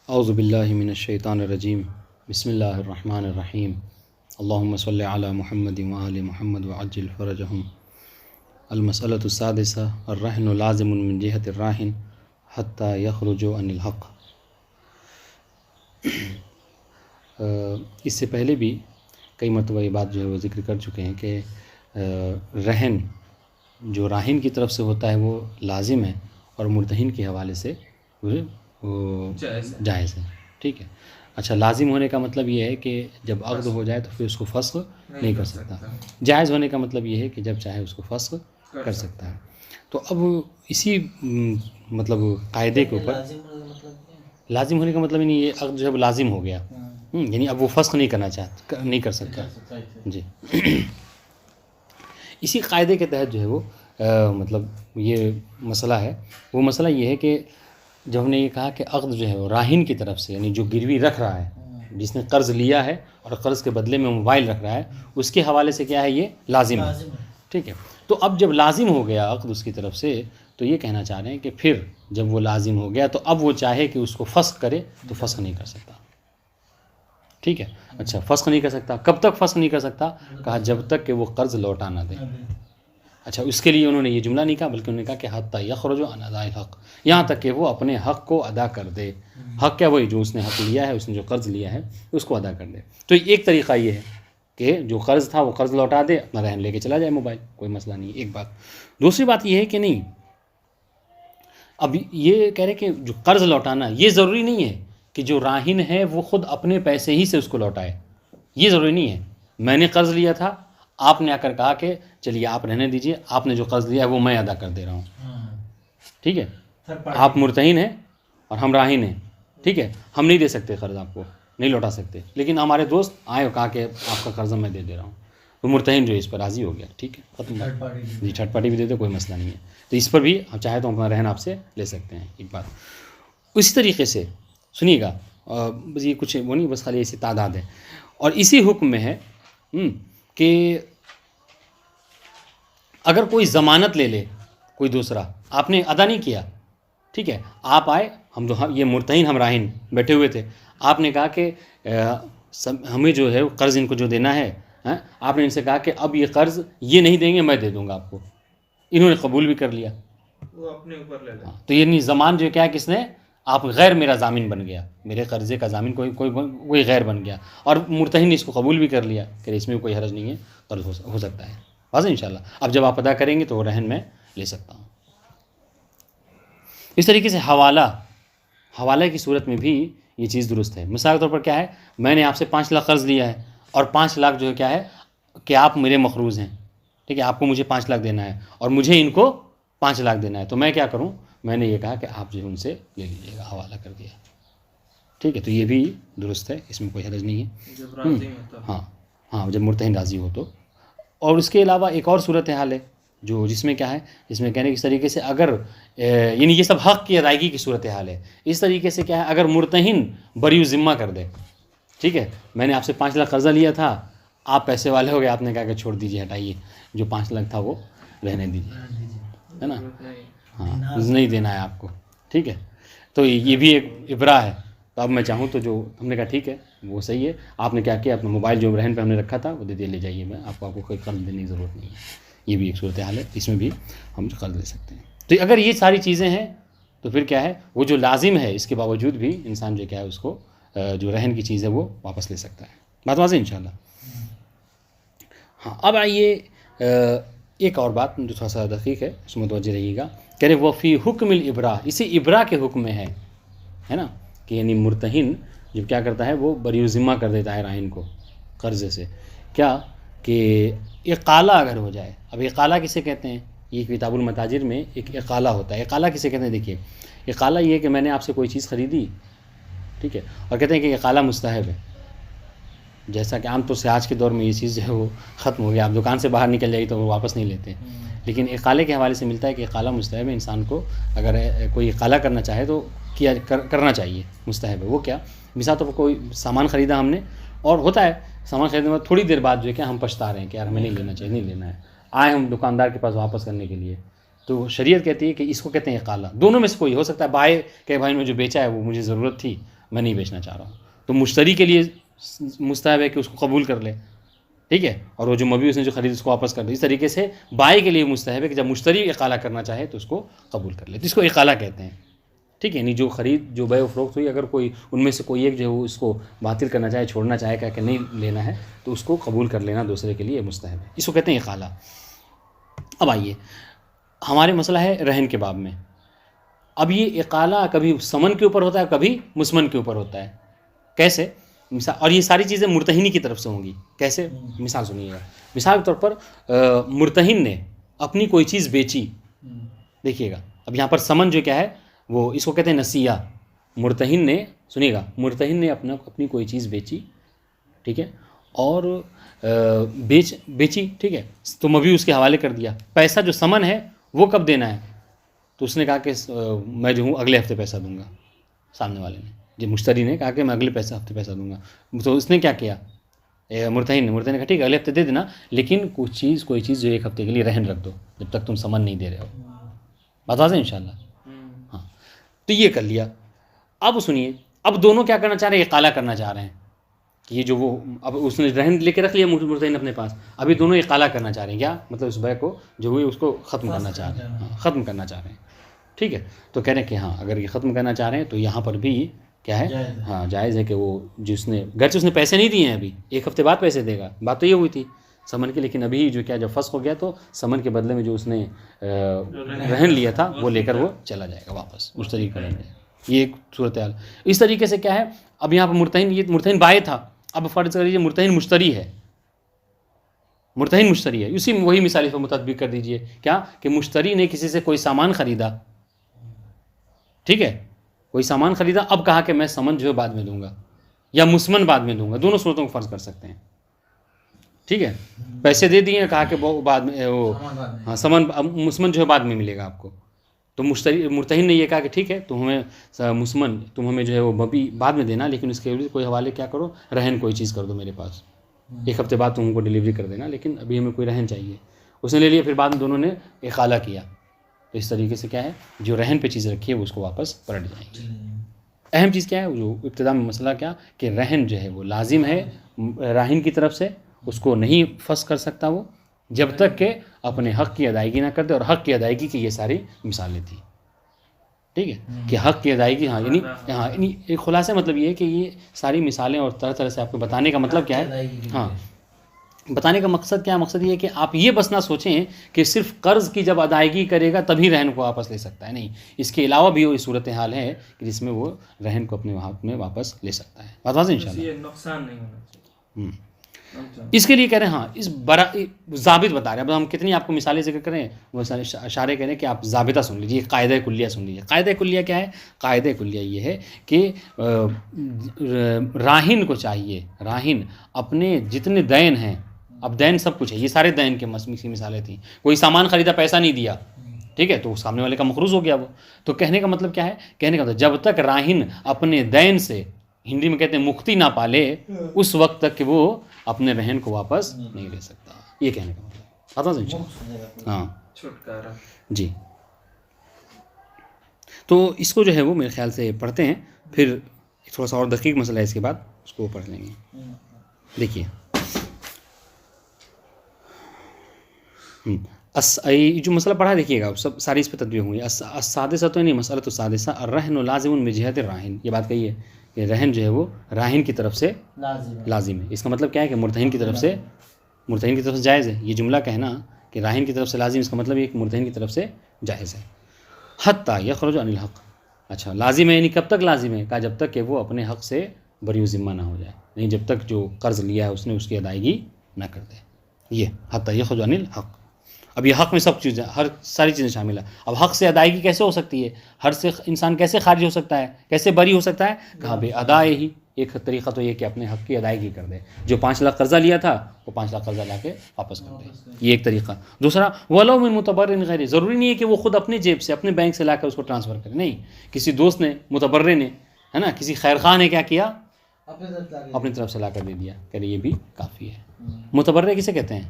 اعوذ باللہ من الشیطان الرجیم بسم اللہ الرحمن الرحیم اللہم صلی علی محمد وآل محمد وعجل فرجہم المسألة السادسہ الرہن لازم من جہت الراہن حتی یخرجوا عن الحق۔ اس سے پہلے بھی کئی مرتبہ یہ بات جو ہے وہ ذکر کر چکے ہیں کہ رہن جو راہن کی طرف سے ہوتا ہے وہ لازم ہے اور مرتہن کے حوالے سے وہ جائز ہے، ٹھیک ہے۔ اچھا، لازم ہونے کا مطلب یہ ہے کہ جب عقد ہو جائے تو پھر اس کو فسخ نہیں کر سکتا۔ جائز ہونے کا مطلب یہ ہے کہ جب چاہے اس کو فسخ کر سکتا ہے۔ تو اب اسی مطلب قاعدے کے اوپر لازم ہونے کا مطلب یعنی یہ عقد جو ہے وہ لازم ہو گیا، یعنی اب وہ فسخ نہیں کر سکتا جی۔ اسی قاعدے کے تحت جو ہے وہ مطلب یہ مسئلہ ہے، وہ مسئلہ یہ ہے کہ جب ہم نے یہ کہا کہ عقد جو ہے وہ راہن کی طرف سے، یعنی جو گروی رکھ رہا ہے، جس نے قرض لیا ہے اور قرض کے بدلے میں موبائل رکھ رہا ہے، اس کے حوالے سے کیا ہے، یہ لازم ہے، ٹھیک ہے۔ تو اب جب لازم ہو گیا عقد اس کی طرف سے، تو یہ کہنا چاہ رہے ہیں کہ پھر جب وہ لازم ہو گیا تو اب وہ چاہے کہ اس کو فسخ کرے تو فسخ نہیں کر سکتا، ٹھیک ہے۔ اچھا، فسخ نہیں کر سکتا، کب تک فسخ نہیں کر سکتا؟ کہا جب تک کہ وہ قرض لوٹا نہ دے۔ اچھا، اس کے لیے انہوں نے یہ جملہ نہیں کہا بلکہ انہوں نے کہا کہ حتی یخرج عن اداء الحق، یہاں تک کہ وہ اپنے حق کو ادا کر دے۔ حق کیا؟ وہی جو اس نے حق لیا ہے، اس نے جو قرض لیا ہے اس کو ادا کر دے۔ تو ایک طریقہ یہ ہے کہ جو قرض تھا وہ قرض لوٹا دے، اپنا رہن لے کے چلا جائے موبائل، کوئی مسئلہ نہیں ہے، ایک بات۔ دوسری بات یہ ہے کہ نہیں، اب یہ کہہ رہے کہ جو قرض لوٹانا، یہ ضروری نہیں ہے کہ جو راہن ہے وہ خود اپنے پیسے ہی سے اس کو لوٹائے، یہ ضروری نہیں ہے۔ میں نے قرض لیا تھا، آپ نے آ کر کہا کہ چلیے آپ رہنے دیجئے، آپ نے جو قرض لیا ہے وہ میں ادا کر دے رہا ہوں، ٹھیک ہے۔ آپ مرتہن ہیں اور ہم راہن ہیں، ٹھیک ہے، ہم نہیں دے سکتے قرض، آپ کو نہیں لوٹا سکتے، لیکن ہمارے دوست آئے اور کہا کہ آپ کا قرض میں دے دے رہا ہوں، تو مرتہن جو ہے اس پر راضی ہو گیا، ٹھیک ہے، ختم جی، تھرڈ پارٹی بھی دے دے، کوئی مسئلہ نہیں ہے۔ تو اس پر بھی ہم چاہے تو اپنا رہن آپ سے لے سکتے ہیں، ایک بات۔ اسی طریقے سے سنیے گا، بس یہ کچھ وہ نہیں، بس خالی ایسی تعداد ہے، اور اسی حکم میں ہے کہ اگر کوئی ضمانت لے لے کوئی دوسرا، آپ نے ادا نہیں کیا، ٹھیک ہے، آپ آئے، ہم یہ مرتہن ہم راہن بیٹھے ہوئے تھے، آپ نے کہا کہ ہمیں جو ہے قرض ان کو جو دینا ہے، آپ نے ان سے کہا کہ اب یہ قرض یہ نہیں دیں گے، میں دے دوں گا آپ کو، انہوں نے قبول بھی کر لیا، وہ اپنے اوپر لے لیں۔ تو یہ ضمان جو کیا ہے، کس نے؟ آپ غیر میرا ضامن بن گیا، میرے قرضے کا ضامن کوئی غیر بن گیا، اور مرتہن نے اس کو قبول بھی کر لیا کہ اس میں کوئی حرج نہیں ہے، قرض ہو سکتا ہے، واضح انشاءاللہ۔ اب جب آپ ادا کریں گے تو وہ رہن میں لے سکتا ہوں۔ اس طریقے سے حوالہ کی صورت میں بھی یہ چیز درست ہے۔ مثال کے طور پر کیا ہے، میں نے آپ سے 5 لاکھ قرض لیا ہے، اور 5 لاکھ جو ہے کیا ہے کہ آپ میرے مقروض ہیں، ٹھیک ہے، آپ کو مجھے 5 لاکھ دینا ہے اور مجھے ان کو 5 لاکھ دینا ہے، تو میں کیا کروں؟ میں نے یہ کہا کہ آپ جو ہے ان سے لے لیجیے گا، حوالہ کر دیا، ٹھیک ہے، تو یہ بھی درست ہے، اس میں کوئی حرج نہیں ہے، جب راضی ہوتا ہاں جب مرتہن راضی ہو تو۔ اور اس کے علاوہ ایک اور صورت حال ہے جس میں کیا ہے، جس میں کہنے کے طریقے سے اگر یعنی یہ سب حق کی ادائیگی کی صورت حال ہے، اس طریقے سے کیا ہے، اگر مرتہن بری ذمہ کر دے، ٹھیک ہے، میں نے آپ سے 5 لاکھ قرضہ لیا تھا، آپ پیسے والے ہو گئے، آپ نے کہا کہ چھوڑ دیجیے، ہٹائیے، جو 5 لاکھ تھا وہ رہنے دیجیے، ہے نا، ہاں نہیں دینا ہے آپ کو، ٹھیک ہے، تو یہ بھی ایک ابرا ہے۔ تو اب میں چاہوں تو جو ہم نے کہا ٹھیک ہے وہ صحیح ہے، آپ نے کیا کیا، اپنا موبائل جو رہن پہ ہم نے رکھا تھا وہ دے لے جائیے، میں آپ کو کوئی قرض دینے کی ضرورت نہیں ہے، یہ بھی ایک صورت حال ہے، اس میں بھی ہم قرض لے سکتے ہیں۔ تو اگر یہ ساری چیزیں ہیں تو پھر کیا ہے، وہ جو لازم ہے اس کے باوجود بھی انسان جو کیا ہے اس کو جو رہن کی چیز ہے وہ واپس لے سکتا ہے، بات واضح انشاءاللہ۔ ہاں، اب آئیے ایک اور بات جو تھوڑا سا دقیق ہے، اس میں توجہ رہیے گا، کہہ رہے وہ فی حکم الابرا، اسی ابرا کے حکم میں ہے نا، کہ یعنی مرتہن جب کیا کرتا ہے وہ بری ذمہ کر دیتا ہے راہن کو قرضے سے، کیا کہ اقالہ اگر ہو جائے۔ اب اقالہ کسے کہتے ہیں؟ یہ کتاب المتاجر میں ایک اقالہ ہوتا ہے۔ اقالہ کسے کہتے ہیں؟ دیکھیے، اقالہ یہ ہے کہ میں نے آپ سے کوئی چیز خریدی، ٹھیک ہے، اور کہتے ہیں کہ اقالہ مستحب ہے، جیسا کہ عام طور سے آج کے دور میں یہ چیز جو ہے وہ ختم ہو گیا، آپ دکان سے باہر نکل جائیے تو وہ واپس نہیں لیتے، لیکن اقالے کے حوالے سے ملتا ہے کہ اقالہ مستحب ہے، انسان کو اگر کوئی اقالہ کرنا چاہے تو کرنا چاہیے، مستحب ہے۔ وہ کیا، مثال طور پر کوئی سامان خریدا ہم نے، اور ہوتا ہے سامان خریدنے کے بعد تھوڑی دیر بعد جو ہے کہ ہم پچھتا رہے ہیں کہ یار ہمیں نہیں لینا چاہیے، نہیں لینا ہے، آئے ہم دکاندار کے پاس واپس کرنے کے لیے، تو شریعت کہتی ہے کہ اس کو کہتے ہیں اقالہ۔ دونوں میں سے کوئی ہو سکتا ہے، بھائی کہ بھائی نے جو بیچا ہے وہ مجھے ضرورت تھی، میں نہیں بیچنا چاہ رہا ہوں. تو مشتری کے لیے مستحب ہے کہ اس کو قبول کر لے, ٹھیک ہے, اور وہ جو مبیع اس نے جو خرید اس کو واپس کر دے. اس طریقے سے بائی کے لیے مستحب ہے کہ جب مشتری اقالہ کرنا چاہے تو اس کو قبول کر لے, تو اس کو اقالہ کہتے ہیں, ٹھیک ہے. یعنی جو خرید جو بیع و فروخت ہوئی, اگر کوئی ان میں سے کوئی ایک جو ہے وہ اس کو باطل کرنا چاہے, چھوڑنا چاہے کہ نہیں لینا ہے, تو اس کو قبول کر لینا دوسرے کے لیے مستحب ہے, اس کو کہتے ہیں اقالہ. اب آئیے ہمارے مسئلہ ہے رہن کے باب میں. اب یہ اقالہ کبھی ثمن کے اوپر ہوتا ہے, کبھی مسمن کے اوپر ہوتا ہے. کیسے؟ مثال, اور یہ ساری چیزیں مرتہنی کی طرف سے ہوں گی. کیسے؟ مثال سنیے گا. مثال کے طور پر مرتہن نے اپنی کوئی چیز بیچی, دیکھیے گا, اب یہاں پر ثمن جو کیا ہے وہ اس کو کہتے ہیں نسیہ. مرتہن نے, سنیے گا, مرتہن نے اپنی کوئی چیز بیچی, ٹھیک ہے, اور بیچی, ٹھیک ہے, تو مبیع اس کے حوالے کر دیا. پیسہ جو ثمن ہے وہ کب دینا ہے؟ تو اس نے کہا کہ میں جو ہوں اگلے ہفتے پیسہ دوں گا. سامنے والے نے, جو مشتری نے کہا کہ میں اگلے ہفتے پیسہ دوں گا. تو اس نے کیا کیا؟ مرتہن نے کہا ٹھیک ہے اگلے ہفتے دے دینا, لیکن کوئی چیز جو ایک ہفتے کے لیے رہن رکھ دو جب تک تم ثمن نہیں دے رہے ہو. بات واضح ہے انشاءاللہ. ہاں, تو یہ کر لیا. اب سنیے, اب دونوں کیا کرنا چاہ رہے ہیں؟ اقالہ کرنا چاہ رہے ہیں کہ یہ جو وہ اب اس نے رہن لے کے رکھ لیا مرتہن اپنے پاس, ابھی دونوں اقالہ کرنا چاہ رہے ہیں. کیا مطلب؟ اس بیع کو جو ہوئی اس کو ختم کرنا چاہ رہے ہیں. ہاں, ختم کرنا چاہ رہے ہیں, ٹھیک ہے. تو کہہ رہے ہیں کہ ہاں اگر یہ ختم کرنا چاہ رہے ہیں تو یہاں پر بھی کیا ہے؟ ہاں جائز ہے کہ وہ جس نے گرچہ اس نے پیسے نہیں دیے ہیں, ابھی ایک ہفتے بعد پیسے دے گا, بات تو یہ ہوئی تھی ثمن کی, لیکن ابھی جو کیا جب فسخ ہو گیا تو ثمن کے بدلے میں جو اس نے رہن لیا تھا وہ لے کر وہ چلا جائے گا واپس, مشتری کریں گے. یہ ایک صورتحال. اس طریقے سے کیا ہے, اب یہاں پر یہ مرتہن بائع تھا, اب فرض کر لیجیے مرتہن مشتری ہے, اسی وہی مثال اس پر مطابق کر دیجئے. کیا کہ مشتری نے کسی سے کوئی سامان خریدا, ٹھیک ہے, کوئی سامان خریدا, اب کہا کہ میں ثمن جو ہے بعد میں دوں گا یا مسمن بعد میں دوں گا, دونوں صورتوں کو فرض کر سکتے ہیں, ٹھیک ہے. پیسے دے دیے, کہا کہ وہ بعد میں وہ ہاں ثمن مسمن جو ہے بعد میں ملے گا آپ کو. تو مرتہن نے یہ کہا کہ ٹھیک ہے تو ہمیں مسمن تم ہمیں جو ہے وہ مبیع بعد میں دینا, لیکن اس کے لیے کوئی حوالے کیا کرو, رہن کوئی چیز کر دو میرے پاس, ایک ہفتے بعد تم ہم کو ڈلیوری کر دینا, لیکن ابھی ہمیں کوئی رہن چاہیے. اس نے لے لیا, پھر بعد میں دونوں نے اقالہ کیا. تو اس طریقے سے کیا ہے, جو رہن پہ چیز رکھی ہے وہ اس کو واپس پلٹ جائیں گی. اہم چیز کیا ہے, جو ابتدا میں مسئلہ کیا کہ رہن جو ہے وہ لازم ہے راہن کی طرف سے, اس کو نہیں فسخ کر سکتا وہ جب تک کہ اپنے حق کی ادائیگی نہ کر دے. اور حق کی ادائیگی کی یہ ساری مثالیں تھیں, ٹھیک ہے, کہ حق کی ادائیگی. ہاں یعنی ایک خلاصہ مطلب یہ ہے کہ یہ ساری مثالیں اور طرح طرح سے آپ کو بتانے کا مطلب کیا ہے, ہاں بتانے کا مقصد کیا ہے, مقصد یہ ہے کہ آپ یہ بس نہ سوچیں کہ صرف قرض کی جب ادائیگی کرے گا تبھی رہن کو واپس لے سکتا ہے. نہیں, اس کے علاوہ بھی وہ صورتحال ہے کہ جس میں وہ رہن کو اپنے ہاتھ میں واپس لے سکتا ہے. بات واضح انشاءاللہ. یہ نقصان نہیں ہونا چاہیے. اس کے لیے کہہ رہے ہیں, ہاں اس ضابط بتا رہے ہیں. اب ہم کتنی آپ کو مثالیں ذکر کریں, وہ اشارے کہہ رہے ہیں کہ آپ ضابطہ سن لیجیے, قاعدہ کلیہ سن لیجیے. قاعدہ کلیہ کیا ہے؟ قاعدہ کلیہ یہ ہے کہ راہن کو چاہیے, راہن اپنے جتنے دین ہیں, اب دین سب کچھ ہے, یہ سارے دین کے مثالیں تھیں. کوئی سامان خریدا, پیسہ نہیں دیا, ٹھیک ہے, تو سامنے والے کا مقروض ہو گیا وہ. تو کہنے کا مطلب کیا ہے, کہنے کا مطلب جب تک راہن اپنے دین سے, ہندی میں کہتے ہیں مکتی نہ پالے, اس وقت تک کہ وہ اپنے رہن کو واپس نہیں لے سکتا. یہ کہنے کا مطلب پتہ سمجھے؟ ہاں چھٹکارا. جی, تو اس کو جو ہے وہ میرے خیال سے پڑھتے ہیں, پھر تھوڑا سا اور دقیق مسئلہ ہے اس کے بعد, اس کو پڑھ لیں گے. دیکھیے جو مسئلہ پڑھا دیکھیے گا, سب ساری اس پہ تدبیر ہوئی. السادسہ تو نہیں, مسئلہ تو سادسہ الرہن لازم من جہت الراہن. یہ بات کہی ہے کہ رہن جو ہے وہ راہن کی طرف سے لازم ہے. اس کا مطلب کیا ہے کہ مرتہن کی طرف سے جائز ہے. یہ جملہ کہنا کہ راہن کی طرف سے لازم, اس کا مطلب یہ کہ مرتہن کی طرف سے جائز ہے. حتی یخرج عن الحق. اچھا, لازم ہے یعنی کب تک لازم ہے؟ کہا جب تک کہ وہ اپنے حق سے بری ذمہ نہ ہو جائے, نہیں جب تک جو قرض لیا ہے اس نے اس کی ادائیگی نہ کر دے. یہ حتی یخرج عن الحق. اب یہ حق میں سب چیزیں, ہر ساری چیزیں شامل ہیں. اب حق سے ادائیگی کیسے ہو سکتی ہے؟ ہر سے انسان کیسے خارج ہو سکتا ہے, کیسے بری ہو سکتا ہے؟ کہا بے ادائے ہی. ایک طریقہ تو یہ کہ اپنے حق کی ادائیگی کر دے. جو 5 لاکھ قرضہ لیا تھا وہ 5 لاکھ قرضہ لا کے واپس کر دے, یہ ایک طریقہ. دوسرا ولو من متبرع غیر, ضروری نہیں ہے کہ وہ خود اپنی جیب سے, اپنے بینک سے لا کر اس کو ٹرانسفر کرے. نہیں, کسی دوست نے, متبرع نے, ہے نا, کسی خیر خواہ نے کیا کیا, اپنی طرف سے لا کر دے دیا. کہ یہ بھی کافی ہے. متبرع کسے کہتے ہیں؟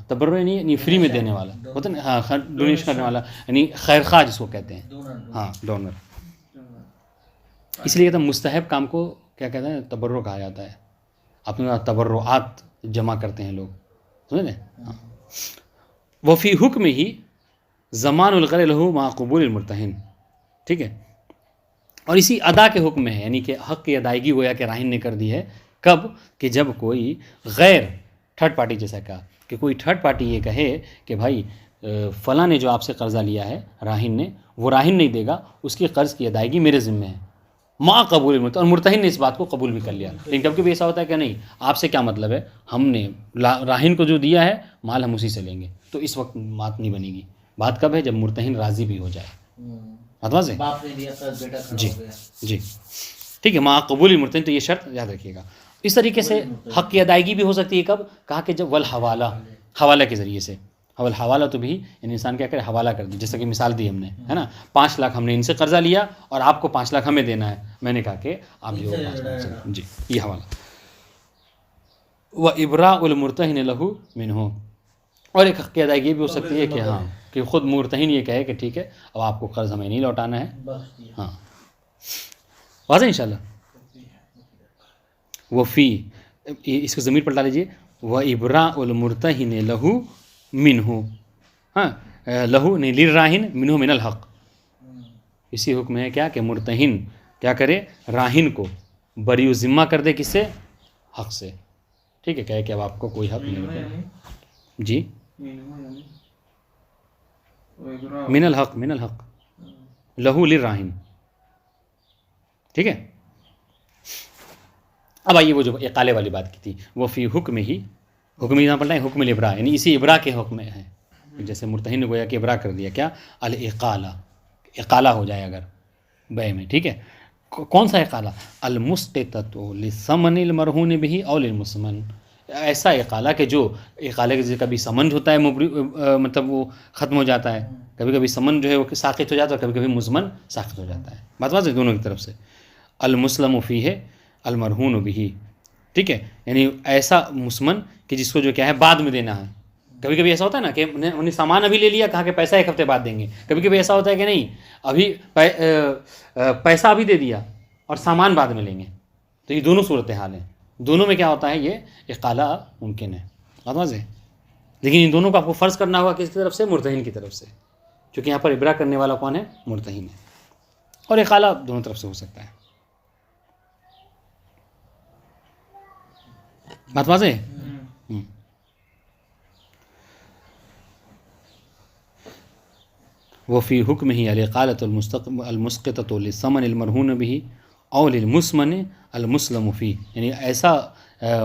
تبرع نہیں فری میں دینے والا ہوتا ہے نا, ہاں ڈونیشن کرنے والا, یعنی خیر خواہ جس کو کہتے ہیں. ہاں ڈونر. اس لیے تو مستحب کام کو کیا کہتے ہیں تبرع کہا جاتا ہے. اپنا تبرعات جمع کرتے ہیں لوگ, سمجھ لیں. وفی حکم ہی زمان الغر لہو مع قبول المرتہن, ٹھیک ہے. اور اسی ادا کے حکم میں ہے, یعنی کہ حق کی ادائیگی گویا کہ راہن نے کر دی ہے. کب؟ کہ جب کوئی غیر تھرڈ پارٹی, جیسا کہا کہ کوئی تھرڈ پارٹی یہ کہے کہ بھائی فلاں نے جو آپ سے قرضہ لیا ہے راہن نے, وہ راہن نہیں دے گا, اس کی قرض کی ادائیگی میرے ذمہ ہے مع قبول المرتہن, اور مرتہن نے اس بات کو قبول بھی کر لیا. لیکن کبھی کبھی ایسا ہوتا ہے کہ نہیں, آپ سے کیا مطلب ہے, ہم نے راہن کو جو دیا ہے مال ہم اسی سے لیں گے, تو اس وقت بات نہیں بنے گی. بات کب ہے؟ جب مرتہن راضی بھی ہو جائے. بات واضح ہے؟ باپ نے دیا تھا بیٹا کھڑا جی ہو گیا. جی ٹھیک ہے, مع قبول المرتہن, تو یہ شرط یاد رکھیے گا. اس طریقے سے حق کی ادائیگی بھی ہو سکتی ہے. کب؟ کہا کہ جب والحوالہ, حوالہ کے ذریعے سے. حوالہ تو بھی یعنی انسان کیا کرے, حوالہ کر دی. جیسا کہ مثال دی ہم نے, ہے نا, 5 لاکھ ہم نے ان سے قرضہ لیا اور آپ کو 5 لاکھ ہمیں دینا ہے. میں نے کہا کہ آپ جو 5 لاکھ سے, جی یہ حوالہ. وَإِبْرَاءُ الْمُرْتَهِنِ لَهُ مِنْهُ, اور ایک حق کی ادائیگی بھی ہو سکتی ہے کہ ہاں کہ خود مرتہن یہ کہے کہ ٹھیک ہے اب آپ کو قرض ہمیں نہیں لوٹانا ہے. بخش دیا. ہاں واضح انشاءاللہ. وفی, اس کو ضمیر پلٹا لیجیے, وَإِبْرَاءُ الْمُرْتَهِنِ لَهُ مِنْهُ, ہاں لہو نہیں للراہن منہ من الحق. اسی حکم ہے کیا کہ مرتہن کیا کرے, راہن کو بری و ذمہ کر دے, کس سے؟ حق سے. ٹھیک ہے, کہے کہ اب آپ کو کوئی حق نہیں. جی من الحق, من الحق لہو للراہن. ٹھیک ہے. اب آئیے وہ جو اقالے والی بات کی تھی, وہ فی حکم ہی, حکم یہاں پڑھنا ہے حکم الابراء, یعنی اسی ابراء کے حکم میں ہے. جیسے مرتہن نے گویا کہ ابراء کر دیا, کیا؟ الاقالہ, اقالہ ہو جائے اگر بے میں. ٹھیک ہے. کون سا اقالہ؟ المسقطۃ للثمن المرہون بہ او للمسمن, ایسا اقالہ کہ جو اقالے کے کبھی سمن ہوتا ہے مطلب وہ ختم ہو جاتا ہے, کبھی کبھی سمن جو ہے وہ ساقط ہو جاتا ہے, اور کبھی کبھی مزمن ساقط ہو جاتا ہے. بات واضح دونوں کی طرف سے. المسلم فیہ المرہون بہ, ٹھیک ہے, یعنی ایسا مسمن کہ جس کو جو کیا ہے بعد میں دینا ہے. کبھی کبھی ایسا ہوتا ہے نا کہ انہوں نے سامان ابھی لے لیا, کہا کہ پیسہ 1 ہفتے بعد دیں گے. کبھی کبھی ایسا ہوتا ہے کہ نہیں, ابھی پیسہ ابھی دے دیا اور سامان بعد میں لیں گے. تو یہ دونوں صورتحال ہیں. دونوں میں کیا ہوتا ہے, یہ اقالہ ممکن ہے. بات واضح ہے. لیکن ان دونوں کو آپ کو فرض کرنا ہوگا کس کی طرف سے؟ مرتہن کی طرف سے, کیونکہ یہاں پر ابراء کرنے والا کون ہے؟ مرتہن ہے. اور اقالہ دونوں طرف سے ہو سکتا ہے. بات واضح ہے. وفی حکم ہی الاقالۃ المسقطۃ للثمن المرہون بہ او للمسمن المسلم فیہ, یعنی ایسا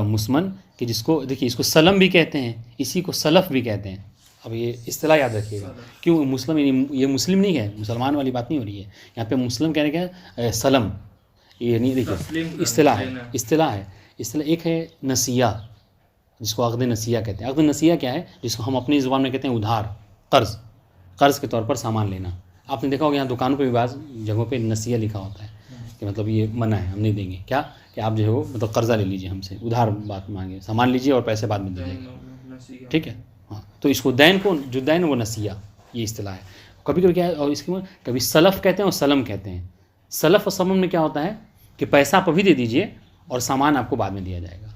مسمن کہ جس کو دیکھیے اس کو سلم بھی کہتے ہیں, اسی کو سلف بھی کہتے ہیں. اب یہ اصطلاح یاد رکھیے گا, کیوں مسلم, یعنی یہ مسلم نہیں ہے, مسلمان والی بات نہیں ہو رہی ہے یہاں پہ. مسلم کہنے کا سلم, یہ نہیں, دیکھیے اصطلاح ہے, اصطلاح ہے. اصطلاح ایک ہے نسیہ, جس کو عقد نسیہ کہتے ہیں. عقد نسیہ کیا ہے؟ جس کو ہم اپنی زبان میں کہتے ہیں ادھار, قرض, قرض کے طور پر سامان لینا. آپ نے دیکھا ہوگا یہاں دکانوں پہ بھی بعض جگہوں پہ نسیہ لکھا ہوتا ہے کہ مطلب یہ منع ہے, ہم نہیں دیں گے. کیا کہ آپ جو ہے وہ مطلب قرضہ لے لیجیے ہم سے, ادھار بات مانگے, سامان لیجیے اور پیسے بعد میں دے دیجیے. ٹھیک ہے. ہاں, تو اس کو دین کو, جو دین وہ نسیہ, یہ اصطلاح ہے. کبھی کبھی کیا ہے, اور اس کی کبھی سلف کہتے ہیں اور سلم کہتے ہیں. سلف اور سلم میں کیا ہوتا ہے کہ پیسہ آپ ابھی دے دیجیے اور سامان آپ کو بعد میں دیا جائے گا.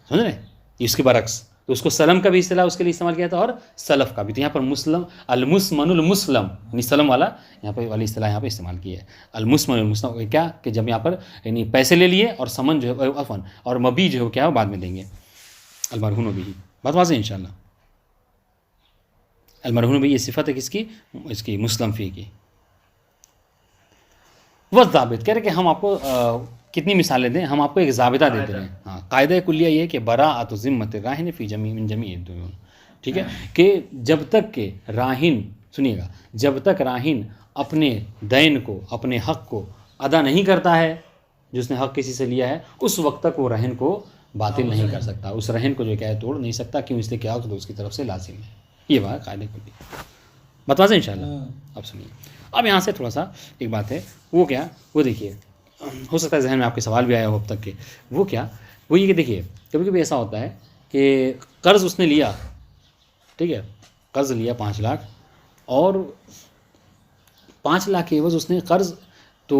سمجھ رہے ہیں؟ اس کے برعکس, تو اس کو سلم کا بھی اصطلاح اس کے لیے استعمال کیا تھا, اور سلف کا بھی. تو یہاں پر مسلم, المسمن المسلم, یعنی سلم والا یہاں پہ والی اصطلاح یہاں پہ استعمال کی ہے. المسمن المسلم کیا کہ جب یہاں پر یعنی پیسے لے لیے اور سمن جو ہے عفواً اور مبی جو ہے کیا ہے بعد میں دیں گے. المرہون بھی, بات واضح ہے انشاءاللہ. المرہون بھی یہ صفت ہے کس کی؟ اس کی مسلم فی کی. وہ ضابط کہہ رہے کہ ہم آپ کو کتنی مثالیں دیں, ہم آپ کو ایک ضابطہ دیتے ہیں. ہاں, قاعدہ کلیہ یہ ہے کہ براءۃ ذمۃ الراہن فی جمیع من جمیع الدیون. ٹھیک ہے, کہ جب تک کہ راہن, سنیے گا, جب تک راہن اپنے دین کو, اپنے حق کو ادا نہیں کرتا ہے جس نے حق کسی سے لیا ہے, اس وقت تک وہ رہن کو باطل نہیں کر سکتا, اس رہن کو جو کیا ہے توڑ نہیں سکتا. کیوں؟ اس لیے کیا تو اس کی طرف سے لازم ہے. یہ بات قاعدہ کلیہ بتوا دیں انشاءاللہ. اب سنیے, اب یہاں سے تھوڑا سا ایک بات ہے, وہ کیا, وہ دیکھیے, ہو سکتا ہے ذہن میں آپ کے سوال بھی آیا ہو اب تک کے. وہ کیا, وہ یہ کہ دیکھیے کبھی کبھی ایسا ہوتا ہے کہ قرض اس نے لیا, ٹھیک ہے, قرض لیا 5 لاکھ, اور 5 لاکھ کے عوض اس نے قرض تو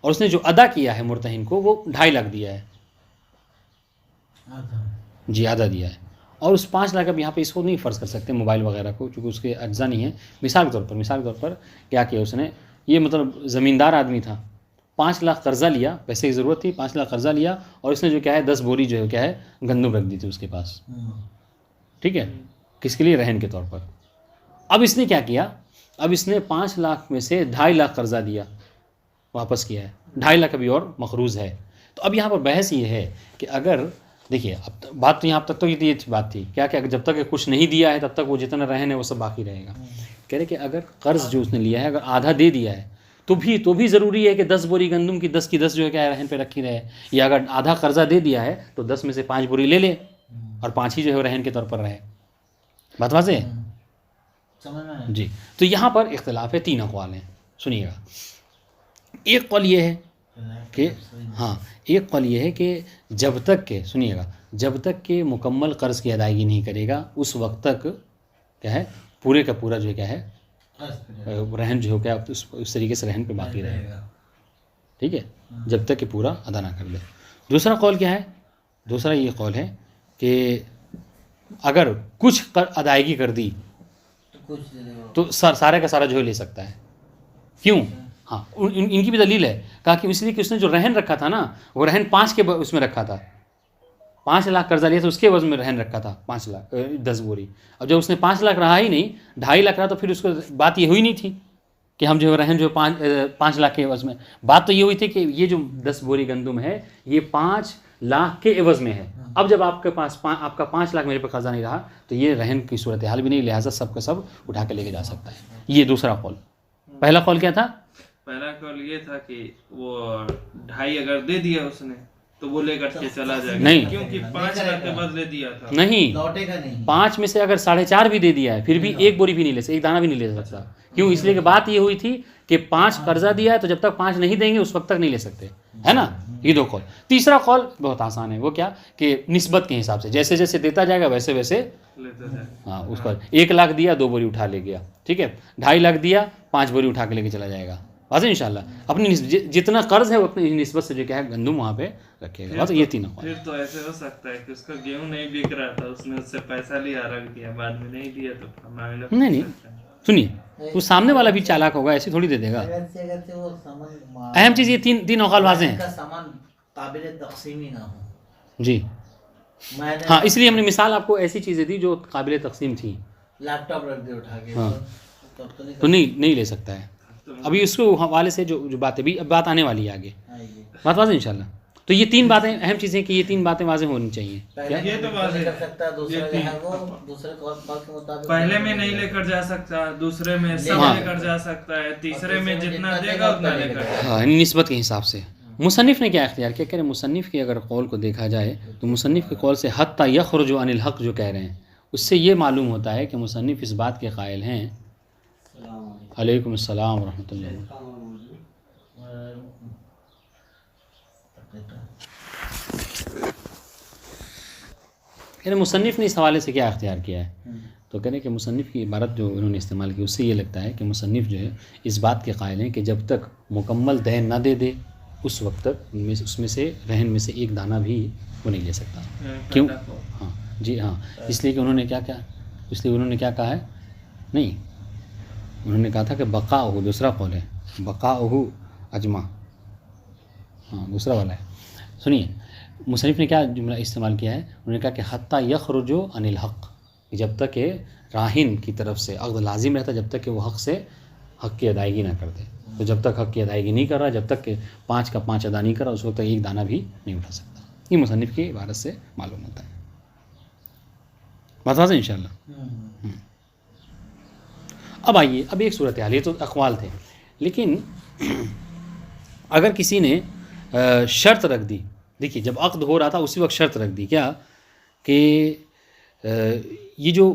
اور اس نے جو ادا کیا ہے مرتہن کو وہ 2.5 لاکھ دیا ہے، جی آدھا دیا ہے، اور اس 5 لاکھ اب یہاں پہ اس کو نہیں فرض کر سکتے موبائل وغیرہ کو چونکہ اس کے اجزاء نہیں ہیں. مثال کے طور پر کیا کیا اس نے، یہ مطلب زمیندار آدمی تھا، 5 لاکھ قرضہ لیا، پیسے کی ضرورت تھی، 5 لاکھ قرضہ لیا اور اس نے جو کیا ہے 10 بوری جو ہے کیا ہے گندم رکھ دی تھی اس کے پاس، ٹھیک ہے، کس کے لیے؟ رہن کے طور پر. اب اس نے کیا کیا، اب اس نے 5 لاکھ میں سے 2.5 لاکھ قرضہ دیا، واپس کیا ہے، 2.5 لاکھ ابھی اور مقروض ہے. تو اب یہاں پر بحث یہ ہے کہ اگر دیکھیے اب بات تو یہاں تک تو یہ بات تھی کیا کہ جب تک کچھ نہیں دیا ہے تب تک وہ جتنا رہن ہے وہ سب باقی رہے گا. کہہ رہے کہ اگر قرض جو اس نے لیا ہے اگر آدھا دے دیا ہے تو بھی ضروری ہے کہ 10 بوری گندم کی 10 کی 10 جو ہے کیا رہن پہ رکھی رہے، یا اگر آدھا قرضہ دے دیا ہے تو 10 میں سے 5 بوری لے لے اور 5 ہی جو ہے رہن کے طور پر رہے. بات واضح ہے جی. تو یہاں پر اختلاف ہے، 3 اقوال ہیں، سنیے گا. ایک قول یہ ہے کہ ایک قول یہ ہے کہ جب تک کہ سنیے گا جب تک کہ مکمل قرض کی ادائیگی نہیں کرے گا اس وقت تک کیا ہے پورے کا پورا جو ہے کیا ہے رہن جو ہے کیا اس طریقے سے رہن پہ باقی رہے گا، ٹھیک ہے، جب تک کہ پورا ادا نہ کر لے. دوسرا قول کیا ہے؟ دوسرا یہ قول ہے کہ اگر کچھ ادائیگی کر دی تو سارے کا سارا جو ہے لے سکتا ہے. کیوں؟ ہاں ان کی بھی دلیل ہے، کہا کہ اس لیے کہ اس نے جو رہن رکھا تھا نا وہ رہن 5 کے اس میں رکھا تھا، 5 لاکھ قرضہ لیا تھا اس کے عوض میں رہن رکھا تھا 5 لاکھ 10 بوری. اب جب اس نے 5 لاکھ رہا ہی نہیں 2.5 لاکھ رہا تو پھر اس کو بات یہ ہوئی نہیں تھی کہ ہم جو رہن جو 5 لاکھ کے عوض میں، بات تو یہ ہوئی تھی کہ یہ جو 10 بوری گندم ہے یہ 5 لاکھ کے عوض میں ہے. اب جب آپ کے پاس آپ کا 5 لاکھ میرے پہ قرضہ نہیں رہا تو یہ رہن کی صورتحال بھی نہیں، لہٰذا سب کا سب اٹھا کے لے کے جا سکتا ہے. یہ دوسرا قول. پہلا قول کیا تھا؟ پہلا قول یہ تھا کہ وہ 2.5 اگر دے دیا اس نے تو وہ لے کر کے چلا جائے گا، نہیں، کیونکہ 5 لاکھ کے بدلے دیا تھا. نہیں، 5 میں سے اگر 4.5 بھی دے دیا ہے پھر بھی ایک بوری بھی نہیں لے سکتا، ایک دانہ بھی نہیں لے سکتا. کیوں؟ اس لیے کہ بات یہ ہوئی تھی کہ 5 قرضہ دیا ہے تو جب تک 5 نہیں دیں گے اس وقت تک نہیں لے سکتے، ہے نا. یہ 2 قول. تیسرا قول بہت آسان ہے، وہ کیا کہ نسبت کے حساب سے جیسے جیسے دیتا جائے گا ویسے ویسے لیتا جائے. ہاں اس کا 1 لاکھ دیا 2 بوری اٹھا لے گیا، ٹھیک ہے، 2.5 لاکھ دیا 5 بوری اٹھا کے لے کے چلا جائے گا. واضح انشاءاللہ اپنی جتنا قرض ہے وہ اپنی نسبت سے جو کیا ہے گندم وہاں پہ رکھے گا. واضح. یہ 3 اقوال. پھر تو ایسے ہو سکتا ہے کہ اس کا گیہوں نہیں بک رہا تھا، اس نے اس سے پیسہ لیا رکھ دیا، بعد میں نہیں دیا تو معاملہ نہیں سنیے وہ سامنے والا بھی چالاک ہوگا، ایسی تھوڑی دے دے گا. اہم چیز یہ 3 اقوال واضح ہیں جی. ہاں اس لیے ہم نے مثال آپ کو ایسی چیزیں دی جو قابل تقسیم تھی. لیپ ٹاپ رکھ دے اٹھا کے ہاں تو نہیں لے سکتا ہے. ابھی اس کو حوالے سے جو بات ہے بھی اب بات آنے والی ہے آگے، بات واضح انشاءاللہ. تو یہ 3 باتیں اہم چیزیں کہ یہ 3 باتیں واضح ہونی چاہیے. یہ تو واضح کر سکتا ہے، دوسرا جو ہے وہ دوسرے قول کے مطابق پہلے میں نہیں لے کر جا سکتا، دوسرے میں سب لے کر جا سکتا ہے، تیسرے میں جتنا دے گا اتنا لے کر جا. ہاں نسبت کے حساب سے. مصنف نے کیا اختیار کیا؟ کہہ رہے مصنف کے اگر قول کو دیکھا جائے تو مصنف کے قول سے حتی یخرج عن الحق جو کہہ رہے ہیں اس سے یہ معلوم ہوتا ہے کہ مصنف اس بات کے قائل ہیں. علیکم السلام ورحمۃ اللہ. کہہ رہے مصنف نے اس حوالے سے کیا اختیار کیا ہے؟ تو کہہ رہے کہ مصنف کی عبارت جو انہوں نے استعمال کی اس سے یہ لگتا ہے کہ مصنف جو ہے اس بات کے قائل ہیں کہ جب تک مکمل دین نہ دے دے اس وقت تک اس میں سے رہن میں سے ایک دانہ بھی وہ نہیں لے سکتا. کیوں؟ ہاں جی ہاں اس لیے کہ انہوں نے کیا کہا ہے، نہیں انہوں نے کہا تھا کہ بقاؤہ، دوسرا قول ہے بقاؤہ اجمع. ہاں دوسرا والا ہے. سنیے مصنف نے کیا جملہ استعمال کیا ہے، انہوں نے کہا کہ حتی یخرج عن الحق، جب تک کہ راہن کی طرف سے عقد لازم رہتا جب تک کہ وہ حق کی ادائیگی نہ کر دے. تو جب تک حق کی ادائیگی نہیں کر رہا، جب تک کہ 5 کا 5 ادا نہیں کر رہا اس وقت تک ایک دانہ بھی نہیں اٹھا سکتا. یہ مصنف کی عبارت سے معلوم ہوتا ہے. بات واضح انشاءاللہ. اب آئیے اب ایک صورتحال، یہ تو اقوال تھے، لیکن اگر کسی نے شرط رکھ دی، دیکھیے جب عقد ہو رہا تھا اسی وقت شرط رکھ دی کیا کہ یہ جو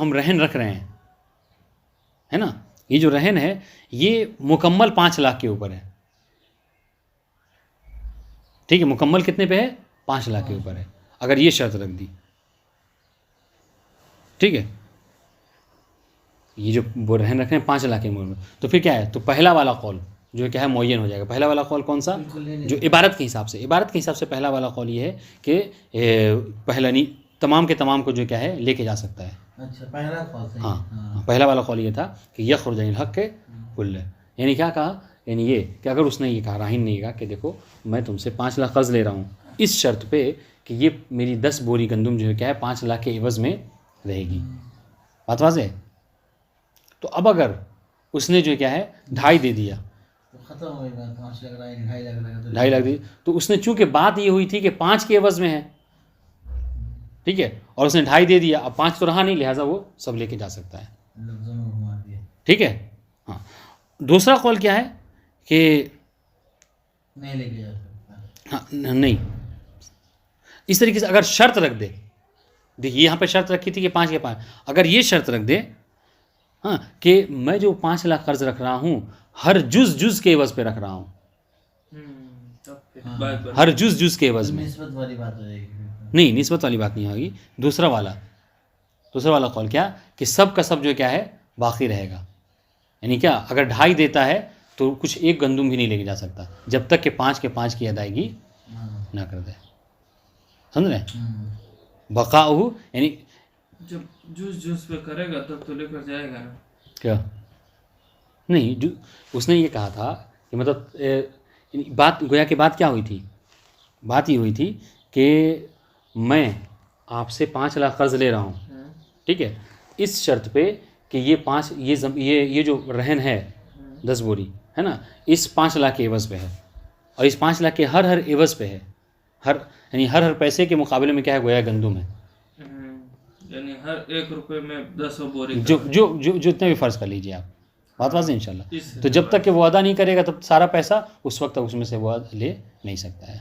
ہم رہن رکھ رہے ہیں ہے نا، یہ جو رہن ہے یہ مکمل 5 لاکھ کے اوپر ہے، ٹھیک ہے، مکمل کتنے پہ ہے؟ 5 لاکھ کے اوپر ہے. اگر یہ شرط رکھ دی ٹھیک ہے، یہ جو وہ رہن رکھ رہے ہیں 5 لاکھ کے اوپر، تو پھر کیا ہے؟ تو پہلا والا قول جو کیا ہے معین ہو جائے گا. پہلا والا قول کون سا؟ جو عبارت کے حساب سے، عبارت کے حساب سے پہلا والا قول یہ ہے کہ پہلا نہیں تمام کے تمام کو جو کیا ہے لے کے جا سکتا ہے. اچھا پہلا قول صحیح. ہاں پہلا والا قول یہ تھا کہ یخرج عن الحق کل، یعنی کیا کہا، یعنی یہ کہ اگر اس نے یہ کہا، راہن نے یہ کہا کہ دیکھو میں تم سے 5 لاکھ قرض لے رہا ہوں اس شرط پہ کہ یہ میری 10 بوری گندم جو ہے کیا ہے 5 لاکھ کے عوض میں رہے گی. بات واضح ہے؟ تو اب اگر اس نے جو کیا ہے 2.5 دے دیا، تو ختم ہو گیا. 5 لگ رہا ہے 2.5 لگ رہا ہے 2.5 لاکھ دی، تو اس نے چونکہ بات یہ ہوئی تھی کہ 5 کے عوض میں ہے، ٹھیک ہے، اور اس نے 2.5 دے دیا، اب 5 تو رہا نہیں، لہٰذا وہ سب لے کے جا سکتا ہے. لفظوں میں گھما دیا. ٹھیک ہے. ہاں دوسرا قول کیا ہے کہ نہیں لے کے جا سکتا. ہاں نہیں، اس طریقے سے اگر شرط رکھ دے، دیکھیے یہاں پہ شرط رکھی تھی کہ 5 کے 5، اگر یہ شرط رکھ دے ہاں کہ میں جو 5 لاکھ قرض رکھ رہا ہوں ہر جز کے عوض پہ رکھ رہا ہوں، ہر جز کے عوض میں. نسبت والی بات ہو جائے گی. نہیں نسبت والی بات نہیں ہوگی. دوسرا والا قول کیا کہ سب کا سب جو کیا ہے باقی رہے گا. یعنی کیا اگر 2.5 دیتا ہے تو کچھ ایک گندم بھی نہیں لے کے جا سکتا جب تک کہ 5 کے 5 کی ادائیگی نہ کر دے. سمجھ رہے ہیں؟ بقاؤہ یعنی جب جوس پہ کرے گا تب تو لے کر جائے گا نا. کیا نہیں، اس نے یہ کہا تھا کہ مطلب بات گویا کہ بات کیا ہوئی تھی، بات یہ ہوئی تھی کہ میں آپ سے 5 لاکھ قرض لے رہا ہوں، ٹھیک ہے، اس شرط پہ کہ یہ جو رہن ہے 10 بوری ہے نا، اس 5 لاکھ کے عوض پہ ہے، اور اس 5 لاکھ کے ہر عوض پہ ہے، یعنی ہر پیسے کے مقابلے میں کیا ہے گویا گندم ہے. یعنی ہر 1 روپے میں 10 بوری جو اتنے بھی فرض کر لیجیے آپ. بات واضح انشاءاللہ. تو جب تک کہ وہ ادا نہیں کرے گا تب سارا پیسہ اس وقت تک اس میں سے وہ لے نہیں سکتا ہے.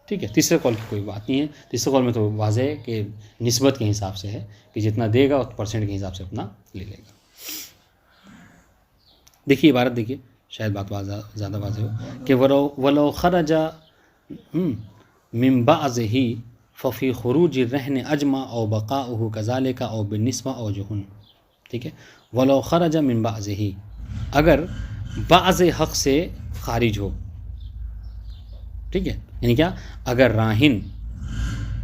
ٹھیک ہے. تیسرے قول کی کوئی بات نہیں ہے. تیسرے قول میں تو واضح ہے کہ نسبت کے حساب سے ہے کہ جتنا دے گا پرسنٹ کے حساب سے اتنا لے لے گا. دیکھیے عبارت دیکھیے، شاید بات زیادہ واضح ہو کہ ولو خرج من بعضه ففی خروج الرہن اجمع او بقاؤہ کذالک او بالنسبہ او جہن. ٹھیک ہے. ولو خرج من بعضه، اگر بعض حق سے خارج ہو، ٹھیک ہے، یعنی کیا اگر راہن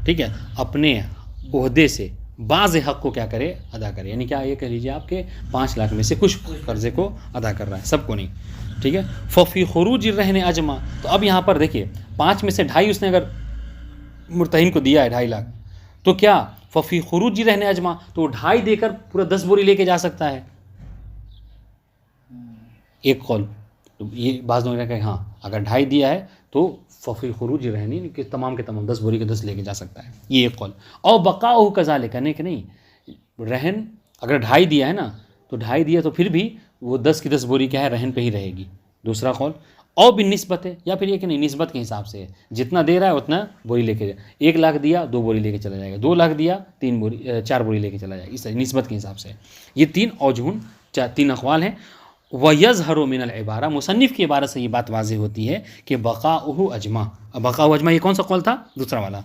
ٹھیک ہے اپنے عہدے سے بعض حق کو کیا کرے ادا کرے، یعنی کیا یہ کہہ لیجیے آپ کے 5 لاکھ میں سے کچھ قرضے کو ادا کر رہا ہے، سب کو نہیں. ٹھیک ہے. ففی خروج الرہن اجمع، تو اب یہاں پر دیکھیے 5 میں سے 2.5 اس نے اگر مرتہن کو دیا ہے 2.5 لاکھ، تو کیا ففی خروج رہنے اجمع، تو 2.5 دے کر پورا 10 بوری لے کے جا سکتا ہے. ایک قول یہ بعض لوگوں نے کہا کہ ہاں اگر 2.5 دیا ہے تو ففی خروج رہنی کہ تمام کے تمام 10 بوری کے 10 لے کے جا سکتا ہے، یہ ایک قول. اور بقاؤہ کذالک، کرنے کہ نہیں رہن اگر 2.5 دیا ہے نا تو 2.5 دیا تو پھر بھی وہ 10 کی 10 بوری کیا ہے رہن پہ ہی رہے گی. دوسرا قول. اور بالنسبت ہے، یا پھر یہ کہ نہیں نسبت کے حساب سے ہے، جتنا دے رہا ہے اتنا بوری لے کے جائے. 1 لاکھ دیا 2 بوری لے کے چلا جائے گا، 2 لاکھ دیا 4 بوری لے کے چلا جائے گا. اس نسبت کے حساب سے یہ 3 اوجہن 3 اقوال ہیں. وَيَظْهَرُ مِنَ الْعِبَارَةِ، مصنف کی عبارت سے یہ بات واضح ہوتی ہے کہ بقاؤہ اجمع. بقاؤہ اجمع یہ کون سا قول تھا؟ دوسرا والا.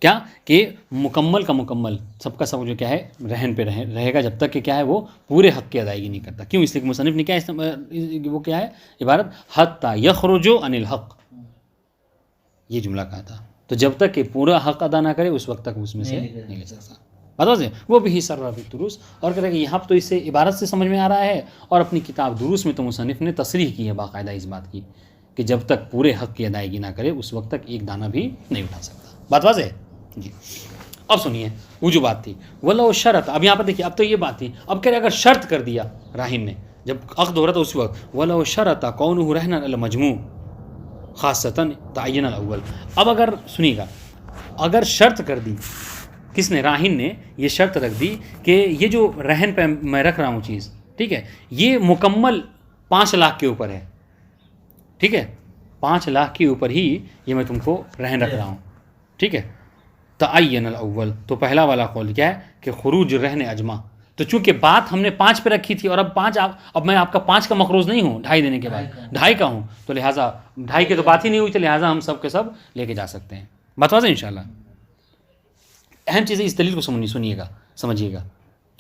کیا کہ مکمل کا مکمل سب کا سب جو کیا ہے رہن پہ رہے گا جب تک کہ کیا ہے وہ پورے حق کی ادائیگی نہیں کرتا. کیوں؟ اس لیے کہ مصنف نے کیا وہ کیا ہے عبارت حتی یخرج عن الحق، یہ جملہ کہا تھا. تو جب تک کہ پورا حق ادا نہ کرے اس وقت تک اس میں سے نہیں لے سکتا. بتا وہ بھی سر دروس. اور کہتے ہیں کہ یہاں تو اس سے عبارت سے سمجھ میں آ رہا ہے، اور اپنی کتاب دروس میں تو مصنف نے تصریح کی ہے باقاعدہ اس بات کی کہ جب تک پورے حق کی ادائیگی نہ کرے اس وقت تک ایک دانہ بھی نہیں اٹھا سکتا. بات واضح ہے جی. اب سنیے وہ جو بات تھی ولو شرط، اب یہاں پر دیکھیے اب تو یہ بات تھی، اب کہہ رہے اگر شرط کر دیا راہن نے جب عقد ہو رہا تھا اس وقت ولو شرط کونہ رہنا المجموع خاصتاً تعین الاول. اب اگر سنیے گا، اگر شرط کر دی کس نے؟ راہن نے یہ شرط رکھ دی کہ یہ جو رہن پہ میں رکھ رہا ہوں چیز، ٹھیک ہے، یہ مکمل 5 لاکھ کے اوپر ہے، ٹھیک ہے، 5 لاکھ کے اوپر ہی یہ میں تم کو رہن رکھ رہا ہوں، ٹھیک ہے. تعین الاول، تو پہلا والا قول کیا ہے کہ خروج رہن اجمع. تو چونکہ بات ہم نے 5 پہ رکھی تھی اور اب میں آپ کا 5 کا مقروض نہیں ہوں 2.5 دینے کے بعد 2.5 کا ہوں، تو لہٰذا 2.5 کی تو بات ہی نہیں ہوئی، تو لہٰذا ہم سب کے سب لے کے جا سکتے ہیں. بات واضح انشاءاللہ. اہم چیز ہے اس دلیل کو سنیے گا، سمجھیے گا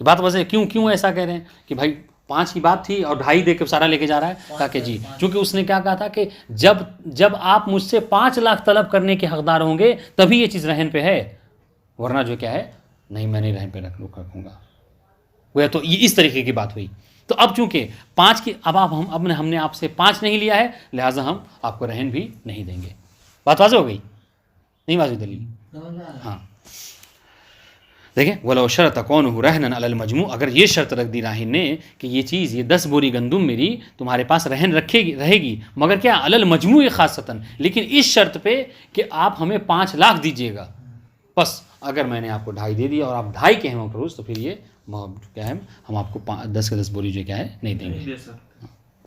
کہ بات واضح کیوں ایسا کہہ رہے ہیں کہ بھائی 5 کی بات تھی اور 2.5 دے کے سارا لے کے جا رہا ہے. کہا کہ جی چونکہ اس نے کیا کہا تھا کہ جب آپ مجھ سے 5 لاکھ طلب کرنے کے حقدار ہوں گے تبھی یہ چیز رہن پہ ہے، ورنہ جو کیا ہے نہیں میں نہیں رہن پہ رکھوں گا. وہ تو یہ اس طریقے کی بات ہوئی. تو اب چونکہ 5 کی اب ہم نے آپ سے 5 نہیں لیا ہے، لہٰذا ہم آپ کو رہن بھی نہیں دیں گے. بات واضح ہو گئی؟ نہیں واضح دلیل؟ ہاں دیکھیں ولو شرط کونہ رہنا علی المجموع، اگر یہ شرط رکھ دی راہن نے کہ یہ چیز یہ 10 بوری گندم میری تمہارے پاس رہے گی، مگر کیا علی المجموع خاصتاً، لیکن اس شرط پہ کہ آپ ہمیں 5 لاکھ دیجیے گا. بس اگر میں نے آپ کو 2.5 دے دیا اور آپ 2.5 کے ہیں مقروض تو پھر یہ کیا ہے ہم آپ کو 10 کے 10 بوری جو کیا ہے نہیں دیں گے.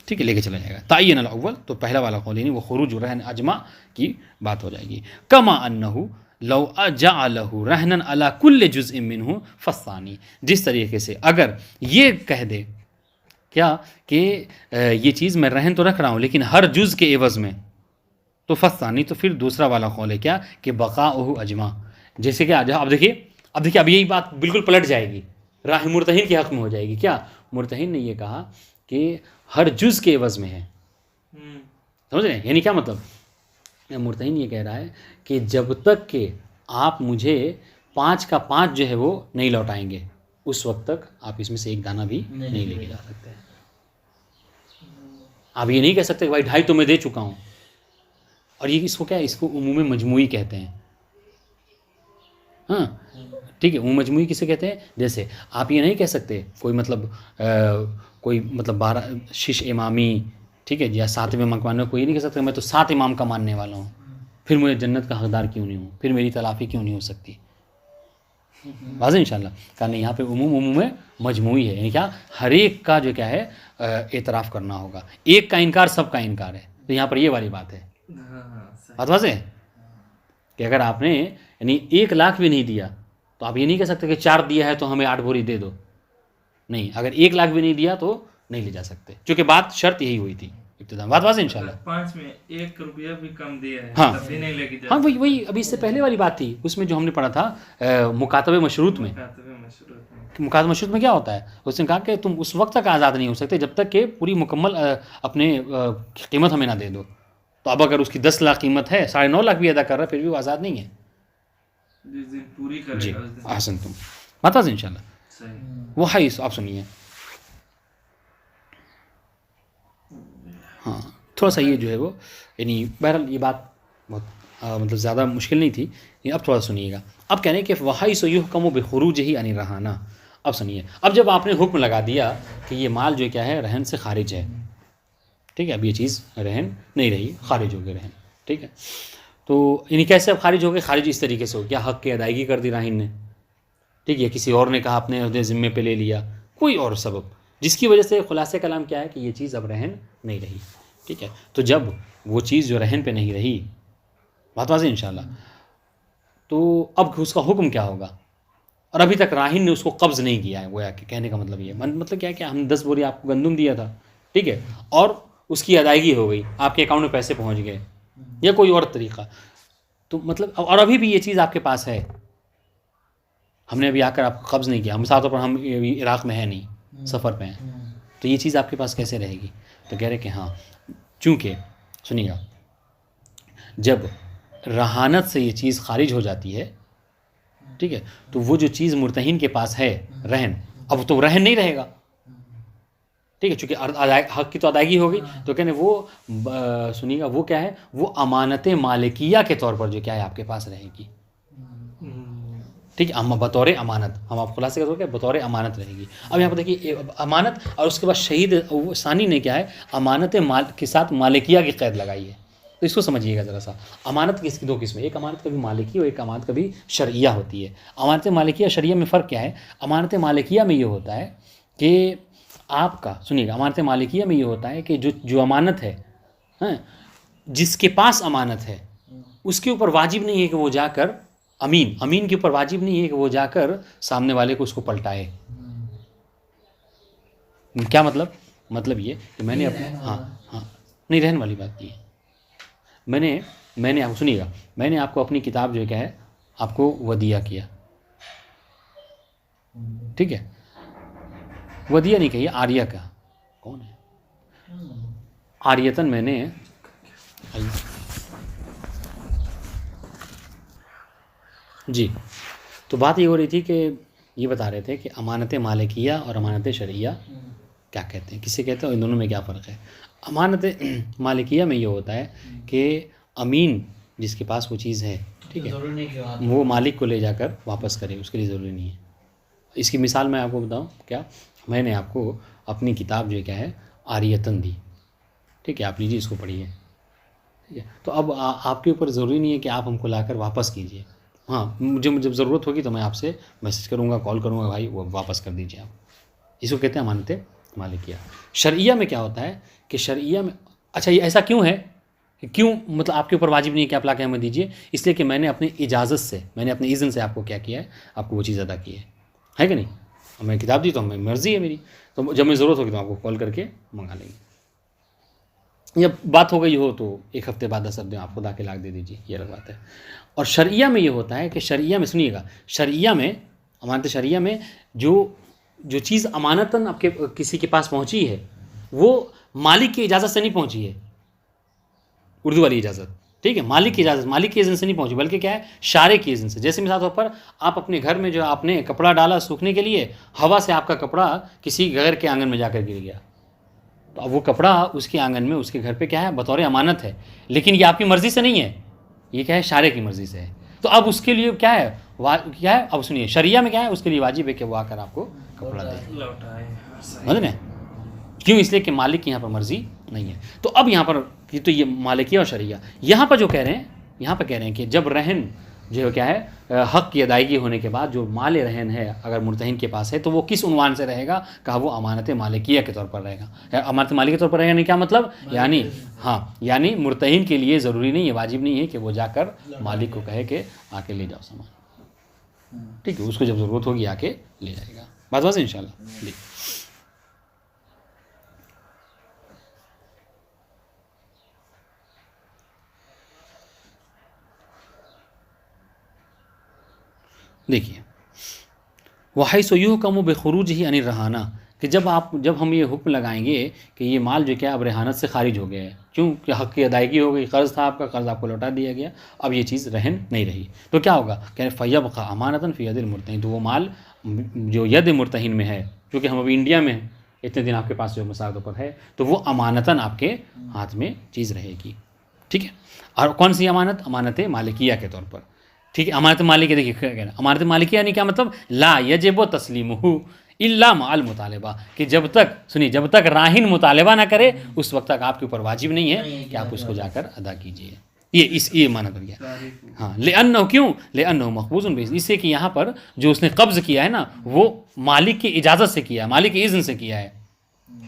ٹھیک ہے لے کے چلا جائے گا. تعین الاول تو پہلا والا قول نہیں وہ خروج رہن اجماع کی بات ہو جائے گی. کما انہ لو جعلہ رہنا علی کل جزء منہ فالثانی، جس طریقے سے اگر یہ کہہ دے کیا کہ یہ چیز میں رہن تو رکھ رہا ہوں لیکن ہر جز کے عوض میں، تو فالثانی تو پھر دوسرا والا قول ہے کیا کہ بقاؤہ اجماع. جیسے کہ اب دیکھیے اب یہی بات بالکل پلٹ جائے گی، راہ مرتہن کے حق میں ہو جائے گی. کیا مرتہن نے یہ کہا کہ ہر جز کے عوض میں ہے، سمجھ رہے ہیں؟ یعنی کیا مطلب؟ مرتہن یہ کہہ رہا ہے کہ جب تک کہ آپ مجھے 5 کا 5 جو ہے وہ نہیں لوٹائیں گے اس وقت تک آپ اس میں سے ایک دانہ بھی نہیں لے کے جا سکتے. آپ یہ نہیں کہہ سکتے کہ بھائی 2.5 تو میں دے چکا ہوں. اور یہ اس کو کیا ہے، اس کو عموم مجموعی کہتے ہیں. ہاں ٹھیک ہے، عموم مجموعی کسے کہتے ہیں؟ جیسے آپ یہ نہیں کہہ سکتے کوئی مطلب 12 شش امامی، ٹھیک ہے، یا 7 امام کا ماننے، کوئی یہ نہیں کہہ سکتا میں تو 7 امام کا ماننے والا ہوں، پھر مجھے جنت کا حقدار کیوں نہیں ہوں، پھر میری تلافی کیوں نہیں ہو سکتی. واضح انشاءاللہ. کہنا یہاں پہ عموم مجموعی ہے، یعنی کیا ہر ایک کا جو کیا ہے اعتراف کرنا ہوگا. ایک کا انکار سب کا انکار ہے. تو یہاں پر یہ والی بات ہے. بات واضح ہے کہ اگر آپ نے یعنی 1 لاکھ بھی نہیں دیا تو آپ یہ نہیں کہہ سکتے کہ 4 دیا ہے تو ہمیں 8 بوری دے دو. نہیں، اگر 1 لاکھ بھی نہیں دیا تو نہیں لے جا سکتے، چونکہ بات شرط یہی ہوئی تھی ابتدا. بات واضح انشاءاللہ. 5 میں 1 روپیہ بھی کم دیا ہے ہاں تب بھی نہیں لے کے جا ہاں وہی ابھی اس سے پہلے والی بات تھی، اس میں جو ہم نے پڑھا تھا مکاتبہ مشروط میں. مکاتبہ مشروط میں کیا ہوتا ہے؟ اس نے کہا کہ تم اس وقت تک آزاد نہیں ہو سکتے جب تک کہ پوری مکمل اپنے قیمت ہمیں نہ دے دو. تو اب اگر اس کی 10 لاکھ قیمت ہے 9.5 لاکھ بھی ادا کر رہا ہے پھر بھی وہ آزاد نہیں ہے. پوری کرے جی گا اس دن. احسن تم بتا دیں انشاءاللہ. صحیح. وہ ہے آپ سنیے. ہاں تھوڑا سا یہ جو ہے وہ یعنی بہرحال یہ بات بہت مطلب زیادہ مشکل نہیں تھی. اب تھوڑا سنیے گا. اب کہنے کہ وحی سو یحکم بخروجہ عن الرہانہ. اب سنیے، اب جب آپ نے حکم لگا دیا کہ یہ مال جو کیا ہے رہن سے خارج ہے، ٹھیک ہے، اب یہ چیز رہن نہیں رہی، خارج ہو گئے رہن. ٹھیک ہے، تو یعنی کیسے اب خارج ہو گئے؟ خارج اس طریقے سے ہو گیا حق کی ادائیگی کر دی راہن نے، ٹھیک ہے، کسی اور نے کہا اپنے عہدے ذمے پہ لے لیا، کوئی اور سبب جس کی وجہ سے خلاصہ کلام کیا ہے کہ یہ چیز اب رہن نہیں رہی. ٹھیک ہے، تو جب وہ چیز جو رہن پہ نہیں رہی، بات واضح انشاءاللہ، تو اب اس کا حکم کیا ہوگا؟ اور ابھی تک راہن نے اس کو قبض نہیں کیا ہے. گویا کہ کہنے کا مطلب یہ مطلب کیا ہے کہ ہم 10 بوری آپ کو گندم دیا تھا، ٹھیک ہے، اور اس کی ادائیگی ہو گئی، آپ کے اکاؤنٹ میں پیسے پہنچ گئے یا کوئی اور طریقہ، تو مطلب اور ابھی بھی یہ چیز آپ کے پاس ہے، ہم نے ابھی آ کر آپ کو قبض نہیں کیا، مثال طور پر ہم عراق میں ہیں نہیں، سفر پہ ہیں، تو یہ چیز آپ کے پاس کیسے رہے گی؟ تو کہہ رہے کہ ہاں چونکہ سنیے گا جب رہانت سے یہ چیز خارج ہو جاتی ہے، ٹھیک ہے، تو وہ جو چیز مرتہن کے پاس ہے رہن، اب تو رہن نہیں رہے گا، ٹھیک ہے، چونکہ حق کی تو ادائیگی ہوگی، تو کہنے وہ سنیے گا وہ کیا ہے، وہ امانت مالکیہ کے طور پر جو کیا ہے آپ کے پاس رہے گی. ٹھیک ہے، بطور امانت، ہم آپ خلاصے کا طور کیا بطور امانت رہے گی. اب یہاں پر دیکھیے امانت، اور اس کے بعد شہید ثانی نے کیا ہے امانت مال کے ساتھ مالکیہ کی قید لگائی ہے. تو اس کو سمجھیے گا ذرا سا. امانت کی اس کی 2 قسمیں، ایک امانت کبھی مالکی اور ایک امانت کبھی شرعیہ ہوتی ہے. امانت مالکیہ شرعیہ میں فرق کیا ہے؟ امانت مالکیہ میں یہ ہوتا ہے کہ آپ کا سنیے گا، امانت مالکیہ میں یہ ہوتا ہے کہ جو امانت ہے، جس کے پاس امانت ہے اس کے اوپر واجب نہیں ہے کہ وہ جا کر امین کے اوپر واجب نہیں ہے کہ وہ جا کر سامنے والے کو اس کو پلٹائے. کیا مطلب یہ کہ میں نے ہاں نہیں رہن والی بات کی ہے. میں نے آپ سنیے گا، میں نے آپ کو اپنی کتاب جو کیا ہے آپ کو ودیعہ کیا، ٹھیک ہے، ودیعہ نہیں کہیے، عاریہ کا، کون ہے؟ عاریتاً میں نے جی، تو بات یہ ہو رہی تھی کہ یہ بتا رہے تھے کہ امانت مالکیہ اور امانت شرعیہ کیا کہتے ہیں، کسے کہتے ہیں، ان دونوں میں کیا فرق ہے؟ امانت مالکیہ میں یہ ہوتا ہے کہ امین جس کے پاس وہ چیز ہے، ٹھیک ہے، ضروری نہیں کہ آپ وہ مالک کو لے جا کر واپس کرے، اس کے لیے ضروری نہیں ہے۔ اس کی مثال میں آپ کو بتاؤں کیا، میں نے آپ کو اپنی کتاب جو کیا ہے عاریتاً دی، ٹھیک ہے، آپ لیجیے اس کو پڑھیے، ٹھیک ہے، تو اب آپ کے اوپر ضروری نہیں ہے کہ آپ ہم کو لا کر واپس کیجیے، ہاں مجھے جب ضرورت ہوگی تو میں آپ سے میسج کروں گا، کال کروں گا، بھائی وہ واپس کر دیجیے آپ، اس کو کہتے ہیں امانت مالکیہ۔ شرعیہ میں کیا ہوتا ہے کہ شرعیہ میں، اچھا یہ ایسا کیوں ہے کہ کیوں مطلب آپ کے اوپر واجب نہیں ہے کہ آپ لا کے ہمیں دیجیے؟ اس لیے کہ میں نے اپنی اجازت سے، میں نے اپنے اذن سے آپ کو کیا کیا ہے، آپ کو وہ چیز ادا کی ہے کہ نہیں؟ میں کتاب دی تو ہمیں مرضی ہے میری، تو جب میں ضرورت ہوگی تو آپ کو کال کر کے منگا لیں گے، یا بات ہو گئی ہو تو ایک ہفتے بعد 10 دن آپ خدا کے لاکھ دے دیجیے، یہ الگ بات ہے۔ اور شرعیہ میں یہ ہوتا ہے کہ شرعیہ میں سنیے گا، شرعیہ میں امانت شرعیہ میں جو چیز امانتاً آپ کے کسی کے پاس پہنچی ہے وہ مالک کی اجازت سے نہیں پہنچی ہے، اردو والی اجازت، ٹھیک ہے، مالک کی اجازت، مالک کی اذن سے نہیں پہنچی، بلکہ کیا ہے شارع کی اذن سے۔ جیسے مثال طور پر آپ اپنے گھر میں جو آپ نے کپڑا ڈالا سوکھنے کے لیے، ہوا سے آپ کا کپڑا کسی غیر کے آنگن میں جا کر گر گیا، تو اب وہ کپڑا اس کے آنگن میں، اس کے گھر پہ کیا ہے بطور امانت ہے، لیکن یہ آپ کی مرضی سے نہیں ہے، یہ کیا ہے شارع کی مرضی سے ہے، تو اب اس کے لیے کیا ہے اب سنیے شرعیہ میں کیا ہے، اس کے لیے واجب ہے کہ وہ آ کر آپ کو کپڑا دے، لوٹائے، سمجھ رہے ہیں؟ کیوں؟ اس لیے کہ مالک کی یہاں پر مرضی نہیں ہے۔ تو اب یہاں پر تو یہ مالکیہ اور شرعیہ، یہاں پر جو کہہ رہے ہیں، یہاں پر کہہ رہے ہیں کہ جب رہن جو کیا ہے حق کی ادائیگی ہونے کے بعد جو مال رہن ہے اگر مرتہن کے پاس ہے تو وہ کس عنوان سے رہے گا؟ کہا وہ امانت مالکیہ کے طور پر رہے گا۔ امانت مالکیہ کے طور پر رہے گا نہیں، کیا مطلب؟ یعنی مرتہن کے لیے ضروری نہیں ہے، واجب نہیں ہے کہ وہ جا کر مالک کو کہے کہ آ کے لے جاؤ سامان، ٹھیک ہے، اس کو جب ضرورت ہوگی آ کے لے جائے گا۔ بات واضح انشاءاللہ جی۔ دیکھیے وحیث یحکم بخروج ہی عن الرہانہ، کہ جب ہم یہ حکم لگائیں گے کہ یہ مال جو کیا اب رہانت سے خارج ہو گیا ہے، کیوں کہ حق کی ادائیگی ہو گئی، قرض تھا آپ کا، قرض آپ کو لوٹا دیا گیا، اب یہ چیز رہن نہیں رہی، تو کیا ہوگا کہ فیبقى امانۃ فی ید المرتہن، تو وہ مال جو ید مرتہن میں ہے، کیونکہ ہم ابھی انڈیا میں ہیں، اتنے دن آپ کے پاس جو مساعدوں پر ہے، تو وہ امانتاً آپ کے ہاتھ میں چیز رہے گی، ٹھیک ہے۔ اور کون سی امانت؟ امانت مالکیہ کے طور پر، ٹھیک ہے۔ امانت مالکیہ دیکھیے کیا کہنا، امانت مالکیہ یعنی کیا مطلب؟ لا یجب تسلیمہ الا مع المطالبہ، کہ جب تک راہن مطالبہ نہ کرے اس وقت تک آپ کے اوپر واجب نہیں ہے کہ آپ اس کو جا کر ادا کیجیے، یہ معنی بن گیا۔ ہاں، لأنہ کیوں؟ لأنہ مقبوض اس سے کہ یہاں پر جو اس نے قبض کیا ہے نا وہ مالک کی اجازت سے کیا ہے، مالک کی اذن سے کیا ہے،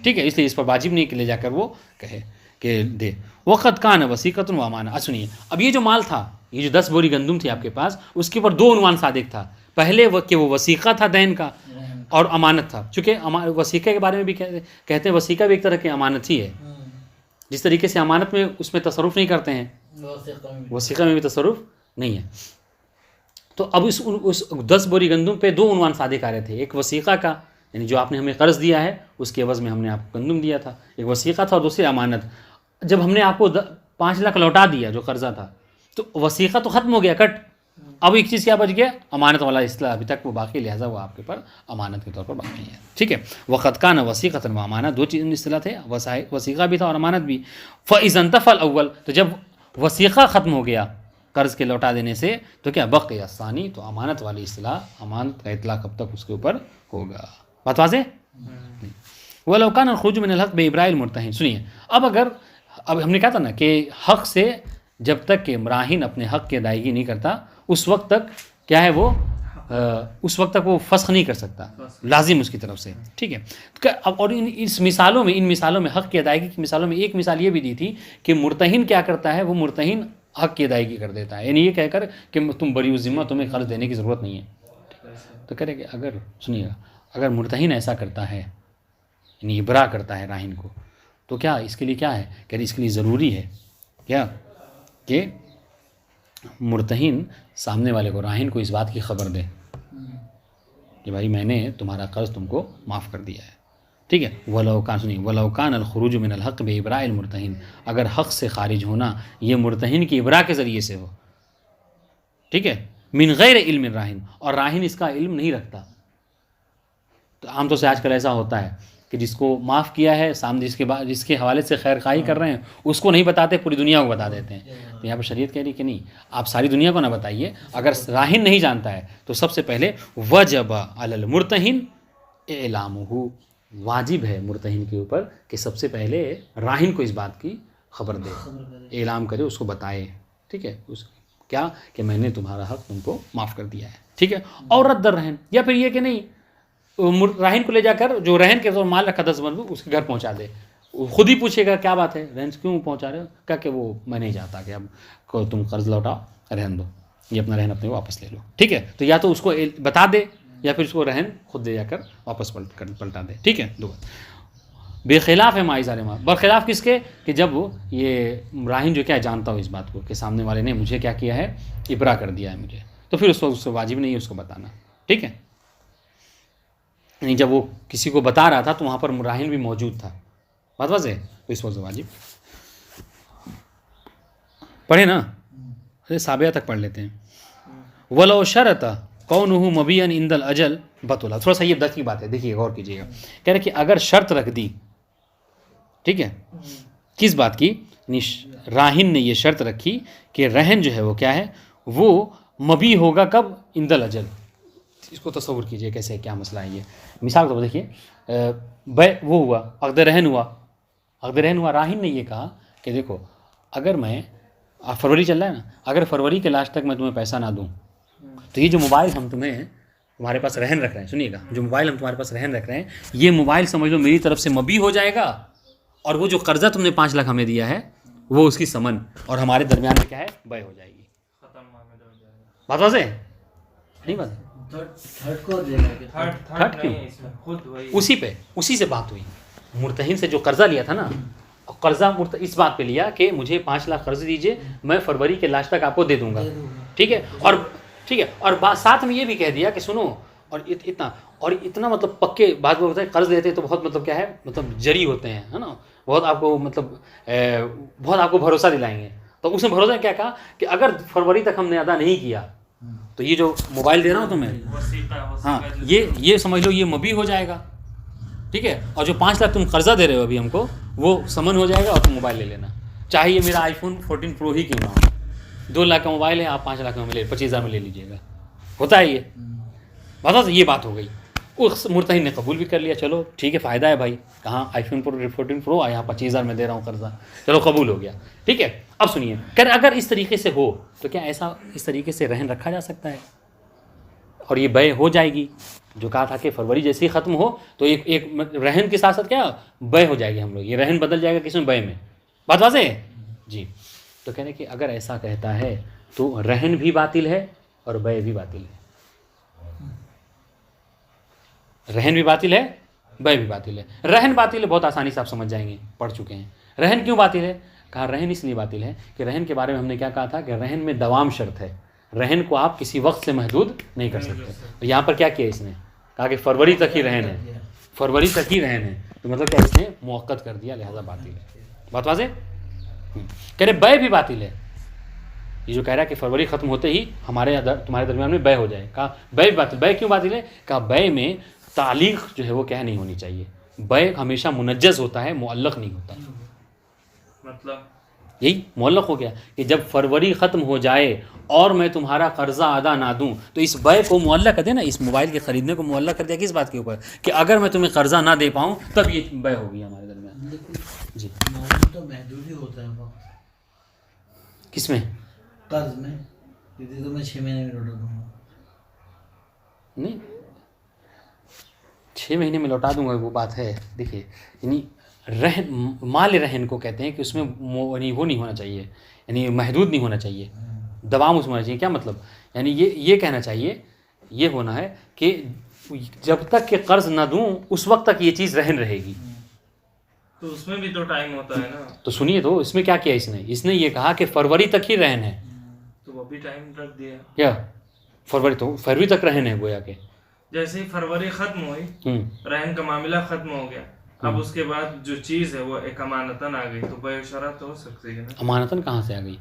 ٹھیک ہے، اس لیے اس پر واجب نہیں کہ لے جا کر وہ کہے کہ دے۔ وقت کان وثیقۃ و امانہ، سنیے اب یہ جو مال تھا، یہ جو 10 بوری گندم تھی آپ کے پاس، اس کے اوپر 2 عنوان صادق تھا، پہلے وہ کہ وہ وثیقہ تھا دین کا اور امانت تھا، چونکہ وثیقہ کے بارے میں بھی کہتے ہیں وثیقہ بھی ایک طرح کی امانت ہی ہے، جس طریقے سے امانت میں اس میں تصرف نہیں کرتے ہیں وثیقہ میں بھی تصرف نہیں ہے۔ تو اب اس 10 بوری گندم پہ 2 عنوان صادق آ رہے تھے، ایک وثیقہ کا یعنی جو آپ نے ہمیں قرض دیا ہے اس کے عوض میں ہم نے آپ کو گندم دیا تھا، ایک وثیقہ تھا، اور دوسری امانت۔ جب ہم نے آپ کو 5 لاکھ لوٹا دیا جو قرضہ تھا تو وثیقہ تو ختم ہو گیا، کٹ، اب ایک چیز کیا بچ گیا؟ امانت والا اصطلاح ابھی تک وہ باقی، لہٰذا وہ آپ کے پر امانت کے طور پر باقی ہے، ٹھیک ہے۔ وقت کان وثیقۃ و امانہ، 2 چیز اصطلاح تھے، وثیقہ بھی تھا اور امانت بھی۔ فاذا انتفى الاول، تو جب وثیقہ ختم ہو گیا قرض کے لوٹا دینے سے تو کیا بقی الثانی، تو امانت والی اصطلاح، امانت کا اطلاق اب تک اس کے اوپر ہوگا۔ بات واضح؟ ولو کان الخروج من الحق بابراء المرتہن، سنیے اب ہم نے کہا تھا نا کہ حق سے جب تک کہ راہن اپنے حق کی ادائیگی نہیں کرتا اس وقت تک کیا ہے وہ اس وقت تک وہ فسخ نہیں کر سکتا، لازم اس کی طرف سے، ٹھیک ہے۔ اب اور ان مثالوں میں حق کی ادائیگی کی مثالوں میں ایک مثال یہ بھی دی تھی کہ مرتہن کیا کرتا ہے، وہ مرتہن حق کی ادائیگی کر دیتا ہے، یعنی یہ کہہ کر کہ تم بری الذمہ، تمہیں قرض دینے کی ضرورت نہیں ہے، تو کرے کہ اگر مرتہن ایسا کرتا ہے یعنی ابراء کرتا ہے راہن کو، تو کیا اس کے لیے کیا ہے کہ اس کے لیے ضروری ہے کیا کہ مرتہن سامنے والے کو، راہن کو اس بات کی خبر دے کہ بھائی میں نے تمہارا قرض تم کو معاف کر دیا ہے، ٹھیک ہے. وَلَوْ كَانَ الْخُرُوجُ مِنَ الْحَقِّ بِإِبْرَاءِ الْمُرْتَهِنِ، اگر حق سے خارج ہونا یہ مرتہن کی ابراء کے ذریعے سے ہو، ٹھیک ہے، من غیر علم الراہن، اور راہن اس کا علم نہیں رکھتا. تو عام طور سے آج کل ایسا ہوتا ہے کہ جس کو معاف کیا ہے سامنے جس کے حوالے سے خیر خواہی کر رہے ہیں اس کو نہیں بتاتے، پوری دنیا کو بتا دیتے ہیں. تو یہاں پر شریعت کہہ رہی کہ نہیں، آپ ساری دنیا کو نہ بتائیے. اگر راہن نہیں جانتا ہے تو سب سے پہلے وجب علی المرتہن اعلامہ، واجب ہے مرتہن کے اوپر کہ سب سے پہلے راہن کو اس بات کی خبر دے، اعلام کرے، اس کو بتائے. ٹھیک ہے، کیا کہ میں نے تمہارا حق تم کو معاف کر دیا ہے. ٹھیک ہے. اور رد الرہن، یا پھر یہ کہ نہیں، راہن کو لے جا کر جو رہن کے مال رکھا 10 بندو اس کے گھر پہنچا دے. خود ہی پوچھے گا کیا بات ہے، رہن کیوں پہنچا رہے ہو، کہا کہ وہ میں نہیں چاہتا کہ اب تم قرض لوٹاؤ، رہن دو، یہ اپنا رہن اپنے واپس لے لو. ٹھیک ہے. تو یا تو اس کو بتا دے یا پھر اس کو رہن خود لے جا کر واپس پلٹا دے. ٹھیک ہے. دو بے خلاف ہے ماضر ماں، برخلاف کس کے کہ جب یہ راہن جو کیا جانتا ہو اس بات کو کہ سامنے والے نے مجھے کیا کیا ہے، ابرا کر دیا ہے مجھے، تو پھر اس کو واجب نہیں ہے اس کو بتانا. ٹھیک ہے. یعنی جب وہ کسی کو بتا رہا تھا تو وہاں پر راہن بھی موجود تھا، بات واضح ہے، تو اس وقت واجب. پڑھے نا، سابعہ تک پڑھ لیتے ہیں. وَلَوْ شَرَطَ كَوْنُهُ مَبِيًّا عِنْدَ الْأَجَلِ بَطُلَ. تھوڑا سا یہ دقیق بات ہے، دیکھیے غور کیجیے گا. کہہ رہے کہ اگر شرط رکھ دی، ٹھیک ہے، کس بات کی، راہن نے یہ شرط رکھی کہ رہن جو ہے وہ کیا ہے، وہ مبی ہوگا کب، عند الاجل. اس کو تصور کیجئے کیسے کیا مسئلہ ہے یہ. مثال تو دیکھیے، وہ ہوا عقد رہن ہوا، راہن نے یہ کہا کہ دیکھو اگر میں فروری چل رہا ہے نا، اگر فروری کے لاسٹ تک میں تمہیں پیسہ نہ دوں تو یہ جو موبائل ہم تمہارے پاس رہن رکھ رہے ہیں، سنیے گا، جو موبائل ہم تمہارے پاس رہن رکھ رہے ہیں، یہ موبائل سمجھ لو میری طرف سے مبی ہو جائے گا، اور وہ جو قرضہ تم نے 5 لاکھ ہمیں دیا ہے وہ اس کی سمن، اور ہمارے درمیان میں کیا ہے، بے ہو جائے گی. ختم معاملہ ہو جائے گا. بات واضح ہے نہیں؟ بات تھرڈ کو دے گا، تھرڈ کیوں؟ نہیں، اس میں خود وہی اسی سے بات ہوئی. مرتہن سے جو قرضہ لیا تھا نا، قرضہ اس بات پہ لیا کہ مجھے 5 لاکھ قرض دیجئے، میں فروری کے لاسٹ تک آپ کو دے دوں گا. ٹھیک ہے. اور ساتھ میں یہ بھی کہہ دیا کہ سنو، اور اتنا مطلب پکے بات ہوتا ہے، قرض لیتے تو بہت مطلب کیا ہے، مطلب جری ہوتے ہیں، ہے نا، بہت آپ کو مطلب بہت آپ کو بھروسہ دلائیں گے. تو اس نے بھروسہ کیا کہا کہ اگر فروری تک ہم نے ادا نہیں کیا تو یہ جو موبائل دے رہا ہوں تمہیں، ہاں، یہ سمجھ لو یہ مبی ہو جائے گا. ٹھیک ہے. اور جو 5 لاکھ تم قرضہ دے رہے ہو ابھی ہم کو، وہ سمن ہو جائے گا اور تم موبائل لے لینا، چاہے یہ میرا iPhone 14 Pro ہی کیوں نہ ہو. 2 لاکھ کا موبائل ہے، آپ 5 لاکھ میں 25,000 میں لے لیجیے گا. ہوتا ہے یہ بات. یہ بات ہو گئی. اس مرتہن نے قبول بھی کر لیا، چلو ٹھیک ہے، فائدہ ہے بھائی، کہاں iPhone 14 Pro یہاں 25,000 میں دے رہا ہوں قرضہ، چلو قبول ہو گیا. ٹھیک ہے. اب سنیے، اگر اس طریقے سے ہو تو کیا اس طریقے سے رہن رکھا جا سکتا ہے اور یہ بے ہو جائے گی؟ جو کہا تھا کہ فروری جیسے ہی ختم ہو تو ایک رہن کے ساتھ ساتھ کیا بے ہو جائے گی، ہم لوگ یہ رہن بدل جائے گا کس میں، بے میں. بات واضح ہے جی. تو کہنے کہ اگر ایسا کہتا ہے تو رہن بھی باطل ہے اور بے بھی باطل ہے. رہن بھی باطل ہے، بے بھی باطل ہے. رہن باطل ہے، بہت آسانی سے آپ سمجھ جائیں گے، پڑھ چکے ہیں. رہن کیوں باطل ہے؟ کہا رہن اس لیے باطل ہے کہ رہن کے بارے میں ہم نے کیا کہا تھا کہ رہن میں دوام شرط ہے، رہن کو آپ کسی وقت سے محدود نہیں کر سکتے. تو یہاں پر کیا کیا اس نے کہا کہ فروری تک ہی رہن ہے، فروری تک ہی رہن ہے، تو مطلب کیا اس نے موقت کر دیا، لہذا باطل ہے. بات واضح. کہہ رہے بے بھی باطل ہے، یہ جو کہہ رہا ہے کہ فروری ختم ہوتے ہی تمہارے درمیان میں بے ہو جائے. کہا بے بھی باطل. بے کیوں باطل ہے؟ کہا بے میں تعلیق جو ہے وہ کیا نہیں ہونی چاہیے. بے ہمیشہ منجز ہوتا ہے، معلق نہیں ہوتا. مطلب یہی معلق ہو گیا کہ جب فروری ختم ہو جائے اور میں تمہارا قرضہ ادا نہ دوں تو اس بے کو معلق کر دیا نا، اس موبائل کے خریدنے کو معلق کر دیا کس بات کے اوپر کہ اگر میں تمہیں قرضہ نہ دے پاؤں تب یہ بے ہوگی ہمارے درمیان. جی تو محدود ہی ہوتا ہے وقت کس میں؟ قرض میں. تو میں 6 مہینے میں لوٹا دوں گا. نہیں 6 مہینے میں لوٹا دوں گا وہ بات ہے. دیکھیے یعنی مال رہن کو کہتے ہیں کہ اس میں وہ نہیں ہونا چاہیے، یعنی محدود نہیں ہونا چاہیے، دوام اس میں ہونا چاہیے. کیا مطلب؟ یعنی یہ کہنا چاہیے، یہ ہونا ہے کہ جب تک کہ قرض نہ دوں اس وقت تک یہ چیز رہن رہے گی. تو اس میں بھی تو ٹائم ہوتا ہے نا. تو سنیے، تو اس میں کیا کیا اس نے یہ کہا کہ فروری تک ہی رہن ہے. تو وہ بھی ٹائم رکھ دیا. کیا فروری تک رہن ہے گویا کہ جیسے ہی فروری ختم ہوئی، رہن کا معاملہ ختم ہو گیا، اب اس کے بعد جو چیز ہے وہ ایک امانتاً آ گئی تو بے و شرح تو ہو سکتی ہے نا. امانتاً کہاں سے آ گئی؟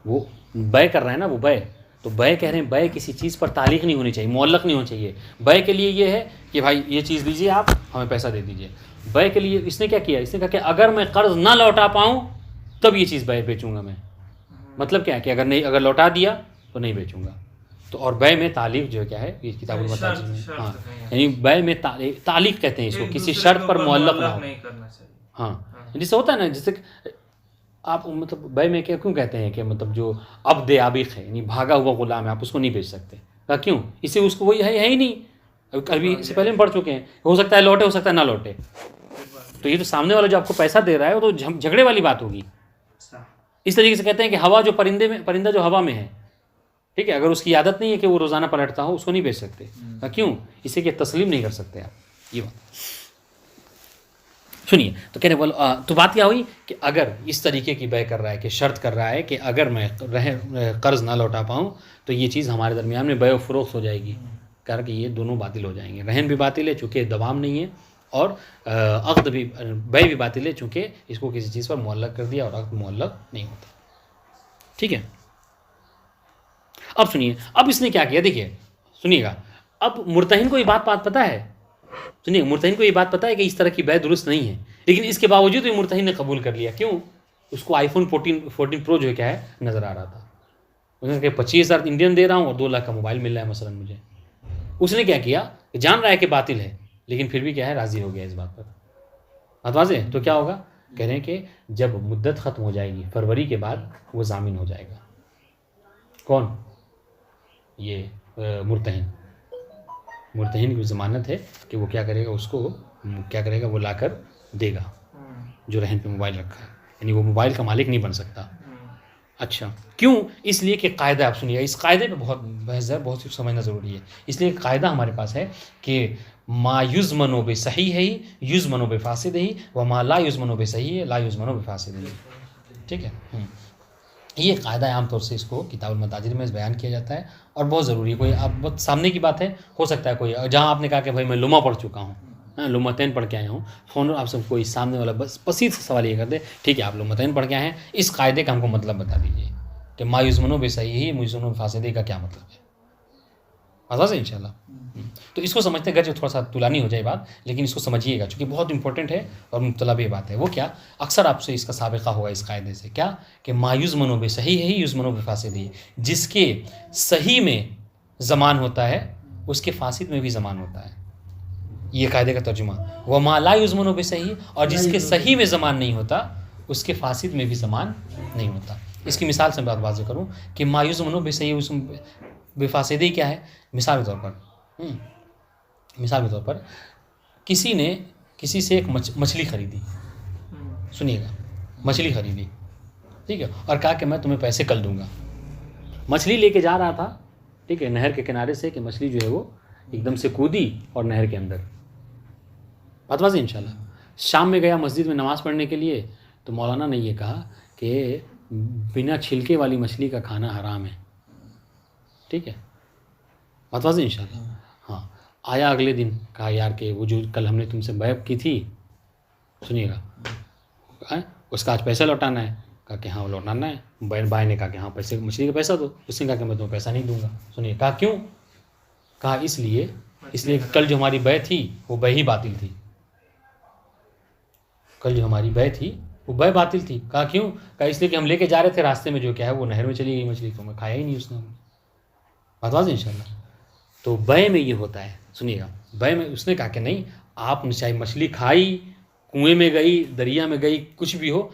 وہ بے کر رہے ہیں نا، وہ بے، تو بے کہہ رہے ہیں بے کسی چیز پر تعلیق نہیں ہونی چاہیے، معلق نہیں ہونا چاہیے. بے کے لیے یہ ہے کہ بھائی یہ چیز دیجیے، آپ ہمیں پیسہ دے دیجیے. بے کے لیے اس نے کیا کیا؟ اس نے کہا کہ اگر میں قرض نہ لوٹا پاؤں تب یہ چیز بے بیچوں گا میں. مطلب کیا ہے کہ اگر لوٹا دیا تو نہیں بیچوں گا. تو اور بے میں تعلیق جو کیا ہے، یہ کتاب المتاجر میں، ہاں یعنی بے میں تعلیق کہتے ہیں اس کو، کسی شرط پر معلق نہ ہو. نہیں کرنا چاہیے. ہاں جیسے ہوتا ہے نا، جیسے آپ مطلب بے میں کیوں کہتے ہیں کہ مطلب جو عبد عابق ہے، یعنی بھاگا ہوا غلام ہے، آپ اس کو نہیں بیچ سکتے. کہا کیوں؟ اس سے اس کو وہی ہے ہی نہیں. ابھی اس سے پہلے ہم پڑھ چکے ہیں، ہو سکتا ہے لوٹے، ہو سکتا ہے نہ لوٹے. تو یہ تو سامنے والا جو آپ کو پیسہ دے رہا ہے وہ تو جھگڑے والی بات ہوگی. اس طریقے سے کہتے ہیں کہ ہوا جو پرندہ جو ہوا میں ہے، ٹھیک ہے، اگر اس کی عادت نہیں ہے کہ وہ روزانہ پلٹتا ہو، اس کو نہیں بیچ سکتے. کیوں؟ اسے کہ تسلیم نہیں کر سکتے آپ. یہ بات سنیے. تو کہنے والا تو بات کیا ہوئی کہ اگر اس طریقے کی بے کر رہا ہے کہ شرط کر رہا ہے کہ اگر میں قرض نہ لوٹا پاؤں تو یہ چیز ہمارے درمیان میں بے و فروخت ہو جائے گی، کہا کہ یہ دونوں باطل ہو جائیں گے. رہن بھی باطل ہے چونکہ دوام نہیں ہے، اور عقد بھی، بے بھی باطل ہے چونکہ اس کو کسی چیز پر معلق کر دیا، اور عقد معلق نہیں ہوتا. ٹھیک ہے. اب سنیے، اب اس نے کیا کیا، دیکھیے سنیے گا. اب مرتہن کو یہ بات پتہ ہے، سنیے، مرتہن کو یہ بات پتہ ہے کہ اس طرح کی بے درست نہیں ہے، لیکن اس کے باوجود یہ مرتہن نے قبول کر لیا. کیوں؟ اس کو آئی فون 14 پرو جو ہے کیا ہے نظر آ رہا تھا. اس نے کہا 25,000 انڈین دے رہا ہوں اور 2 لاکھ کا موبائل مل رہا ہے مثلاً مجھے. اس نے کیا کیا، جان رہا ہے کہ باطل ہے لیکن پھر بھی کیا ہے راضی ہو گیا اس بات پر. بات واضح ہے. تو کیا ہوگا؟ کہہ رہے ہیں کہ جب مدت ختم ہو جائے گی فروری کے بعد وہ ضامن ہو جائے گا. کون؟ یہ مرتہن کی ضمانت ہے کہ وہ کیا کرے گا، اس کو کیا کرے گا، وہ لا کر دے گا جو رہن پہ موبائل رکھا ہے. یعنی وہ موبائل کا مالک نہیں بن سکتا. اچھا کیوں؟ اس لیے کہ قاعدہ، آپ سنیے، اس قاعدے پہ بہت بحث ہے، بہت سمجھنا ضروری ہے. اس لیے قاعدہ ہمارے پاس ہے کہ ما یضمن بصحیح ہی یضمن بفاسد ہی، و ما لا یضمن بصحیح لا یضمن بفاسد ہی. ٹھیک ہے. یہ قاعدہ عام طور سے اس کو کتاب المتاجر میں بیان کیا جاتا ہے اور بہت ضروری ہے. کوئی آپ بہت سامنے کی بات ہے، ہو سکتا ہے کوئی جہاں آپ نے کہا کہ بھائی میں لمحہ پڑھ چکا ہوں، لمحتین پڑھ کے آیا ہوں، فون آپ سب کوئی سامنے والا بس بسیط سوال یہ کر دے، ٹھیک ہے آپ لمحتین پڑھ کے آئے ہیں، اس قاعدے کا ہم کو مطلب بتا دیجیے کہ ما یضمن بصحیح یضمن بفاسد کا کیا مطلب ہے. آواز ہے انشاءاللہ. تو اس کو سمجھتے ہیں، گرچہ تھوڑا سا طولانی ہو جائے بات، لیکن اس کو سمجھیے گا چونکہ بہت امپورٹنٹ ہے اور مبتلا بھی بات ہے. وہ کیا؟ اکثر آپ سے اس کا سابقہ ہوگا اس قاعدے سے، کیا کہ ما یضمن بصحیح ہی یضمن بفاسد ہی، جس کے صحیح میں زمان ہوتا ہے اس کے فاسد میں بھی زمان ہوتا ہے. یہ قاعدے کا ترجمہ. وہ ما لا یضمن بصحیح، اور جس کے صحیح میں زمان نہیں ہوتا اس کے فاسد میں بھی زمان نہیں ہوتا. اس کی مثال سے بات واضح کروں کہ ما یضمن بصحیح بفاسد ہی کیا ہے. مثال کے طور پر کسی نے کسی سے ایک مچھلی خریدی، سنیے گا، مچھلی خریدی، ٹھیک ہے، اور کہا کہ میں تمہیں پیسے کل دوں گا. مچھلی لے کے جا رہا تھا، ٹھیک ہے، نہر کے کنارے سے، کہ مچھلی جو ہے وہ ایک دم سے کودی اور نہر کے اندر. بات واضح انشاءاللہ. شام میں گیا مسجد میں نماز پڑھنے کے لیے، تو مولانا نے یہ کہا کہ بنا چھلکے والی مچھلی کا کھانا حرام ہے. ٹھیک ہے، بات واضح انشاءاللہ. ہاں، آیا اگلے دن، کہا یار کہ وہ جو کل ہم نے تم سے بیع کی تھی، سنیے گا، اس کا آج پیسہ لوٹانا ہے. کہا کہ ہاں لوٹانا ہے. بھائی نے کہا کہ ہاں پیسے، مچھلی کا پیسہ دو. اس نے کہا کہ میں تمہیں پیسہ نہیں دوں گا. سنیے، کہا کیوں؟ کہا اس لیے کہ کل جو ہماری بیع تھی وہ بیع ہی باطل تھی. کل جو ہماری بیع تھی وہ بیع باطل تھی. کہا کیوں؟ کہا اس لیے کہ ہم لے کے جا رہے تھے، راستے میں جو کیا ہے وہ نہر میں چلی گئی مچھلی، تو میں کھایا ہی نہیں اس نے. بات واضح انشاءاللہ. تو بیع میں یہ ہوتا ہے، سنیے گا، بیع میں اس نے کہا کہ نہیں، آپ نے چاہے مچھلی کھائی، کنویں میں گئی، دریا میں گئی، کچھ بھی ہو،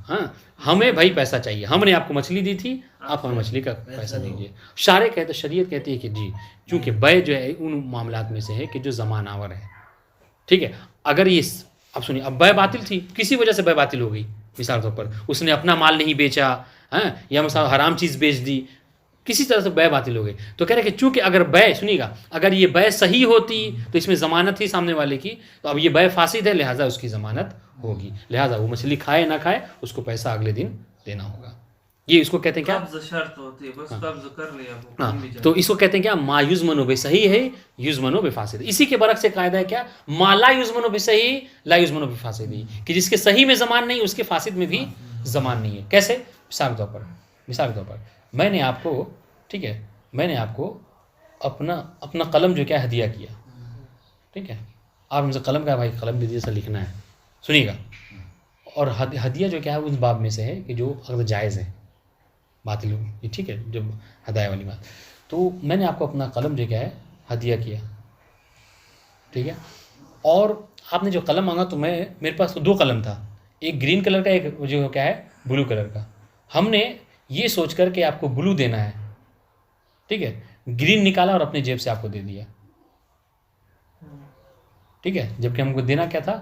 ہاں ہمیں بھائی پیسہ چاہیے، ہم نے آپ کو مچھلی دی تھی، آپ ہمیں مچھلی کا پیسہ دیجیے. شریعت کہتی ہے کہ جی، چونکہ بیع جو ہے ان معاملات میں سے ہے کہ جو زمان آور ہے. ٹھیک ہے. اگر یہ اب سنیے، اب بیع باطل تھی، کسی وجہ سے بیع باطل ہو گئی، مثال طور پر اس نے اپنا مال نہیں بیچا، ہاں، یا مثلا حرام چیز بیچ دی، کسی طرح سے بیع باطل ہو گئی. تو کہہ رہے کہ چونکہ اگر بیع، سنیے گا، اگر یہ بیع صحیح ہوتی تو اس میں ضمانت تھی سامنے والے کی، تو اب یہ بیع فاسد ہے، لہٰذا اس کی ضمانت ہوگی، لہٰذا وہ مچھلی کھائے نہ کھائے اس کو پیسہ اگلے دن دینا ہوگا. یہ اس کو کہتے ہیں کیا؟ قبض شرط ہوتی ہے، بس قبض کر لیا وہ ہاں کہیں بھی جائے. تو اس کو کہتے ہیں کیا؟ ما یزمن بصحیح ہے یزمن بفاسد. اسی کے برعکس سے قاعدہ ہے کیا؟ ما لا یزمن بصحیح لا یزمن بفاسد، کہ جس کے صحیح میں زمان نہیں اس کے فاسد میں بھی زمان نہیں ہے. کیسے؟ مثال کے طور پر میں نے آپ کو، ٹھیک ہے، میں نے آپ کو اپنا قلم جو کیا ہدیہ کیا، ٹھیک ہے، آپ ہم سے قلم کا بھائی قلم دے دیجیے سے لکھنا ہے، سنیے گا. اور ہدیہ جو کیا ہے اس باب میں سے ہے کہ جو اگر جائز ہے، باطل، ٹھیک ہے، جب ہدایہ والی بات. تو میں نے آپ کو اپنا قلم جو کیا ہے ہدیہ کیا، ٹھیک ہے، اور آپ نے جو قلم مانگا تو میرے پاس تو 2 قلم تھا، ایک گرین کلر کا، ایک جو کیا ہے بلو کلر کا. ہم نے یہ سوچ کر کہ آپ کو بلو دینا ہے، ٹھیک ہے، گرین نکالا اور اپنی جیب سے آپ کو دے دیا، ٹھیک ہے، جبکہ ہم کو دینا کیا تھا؟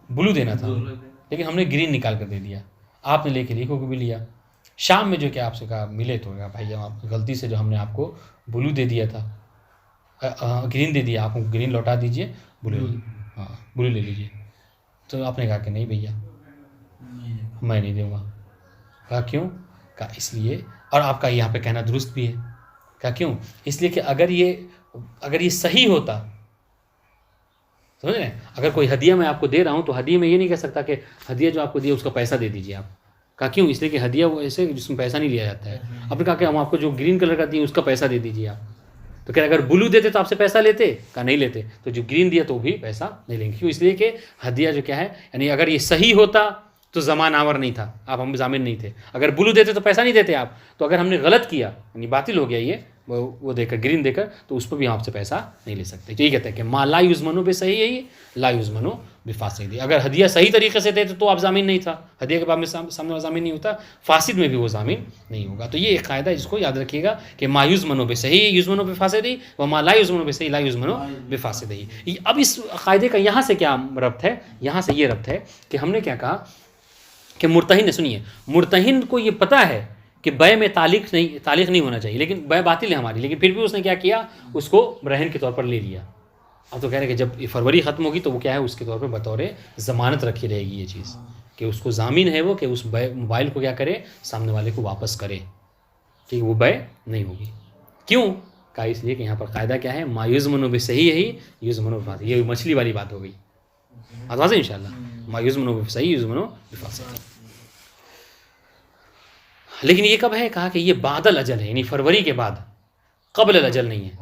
بلو دینا تھا، لیکن ہم نے گرین نکال کر دے دیا. آپ نے لے کے لکھو کو بھی لیا. شام میں جو کہ آپ سے کہا ملے تو بھائی آپ غلطی سے جو ہم نے آپ کو بلو دے دیا تھا، گرین دے دیا، آپ کو گرین لوٹا دیجئے، بلو، ہاں بلو لے لیجئے. تو آپ نے کہا کہ نہیں بھیا میں نہیں دوں گا. کہا کیوں؟ کہا اس لیے، اور آپ کا یہاں پہ کہنا درست بھی ہے. کہا کیوں؟ اس لیے کہ اگر یہ صحیح ہوتا، سمجھ رہے ہیں، اگر کوئی ہدیہ میں آپ کو دے رہا ہوں تو ہدیہ میں یہ نہیں کہہ سکتا کہ ہدیہ جو آپ کو دیا اس کا پیسہ دے دیجیے آپ. کہا کیوں؟ اس لیے کہ ہدیہ وہ ایسے جس میں پیسہ نہیں لیا جاتا ہے. آپ نے کہا کہ ہم آپ کو جو گرین کلر کا دیے اس کا پیسہ دے دیجیے آپ. تو کہہ اگر بلو دیتے تو آپ سے پیسہ لیتے؟ کہا نہیں لیتے. تو جو گرین دیا تو بھی پیسہ نہیں لیں گے. کیوں؟ اس لیے کہ ہدیہ جو کیا ہے، یعنی اگر یہ صحیح ہوتا تو زمان آور نہیں تھا، آپ ہم ضامن نہیں تھے. اگر بلو دیتے تو پیسہ نہیں دیتے آپ. تو اگر ہم نے غلط کیا، یعنی باطل ہو گیا یہ، وہ دے کر گرین دے کر، تو اس پر بھی ہم آپ سے پیسہ نہیں لے سکتے. تو یہ کہتے ہیں کہ ما لا یزمنو بصحیح ہے لا یزمنو بفاسد. اگر ہدیہ صحیح طریقے سے دیتے تو آپ ضامن نہیں تھا، ہدیہ کے بعد میں سامنے والا ضامن نہیں ہوتا، فاسد میں بھی وہ ضامن نہیں ہوگا. تو یہ ایک قاعدہ ہے جس کو یاد رکھیے گا کہ ما یزمنو بصحیح یزمنو بفاسد و ما لا یزمنو بصحیح لا یزمنو بفاسد. اب اس قاعدے کا یہاں سے کیا ربط ہے؟ یہاں سے یہ ربط ہے کہ ہم نے کیا کہا کہ مرتہن نے، سنیے، مرتہن کو یہ پتہ ہے کہ بے میں تعلیق نہیں ہونا چاہیے، لیکن بے باطل ہے ہماری، لیکن پھر بھی اس نے کیا کیا؟ اس کو رہن کے طور پر لے لیا. اب تو کہہ رہے ہیں کہ جب فروری ختم ہوگی تو وہ کیا ہے اس کے طور پر بطور ضمانت رکھی رہے گی یہ چیز، کہ اس کو ضامن ہے وہ کہ اس موبائل کو کیا کرے؟ سامنے والے کو واپس کرے. ٹھیک ہے، وہ بے نہیں ہوگی. کیوں؟ کہا اس لیے کہ یہاں پر قاعدہ کیا ہے؟ ما یزمنو بصحیح ہے یزمنو بفاسد. یہ مچھلی والی بات ہو گئی، واضح ان شاء اللہ. ما یزمنو بصحیح یزمنو بفاسد. لیکن یہ کب ہے؟ کہا کہ یہ بعد الاجل ہے، یعنی فروری کے بعد، قبل الاجل نہیں ہے.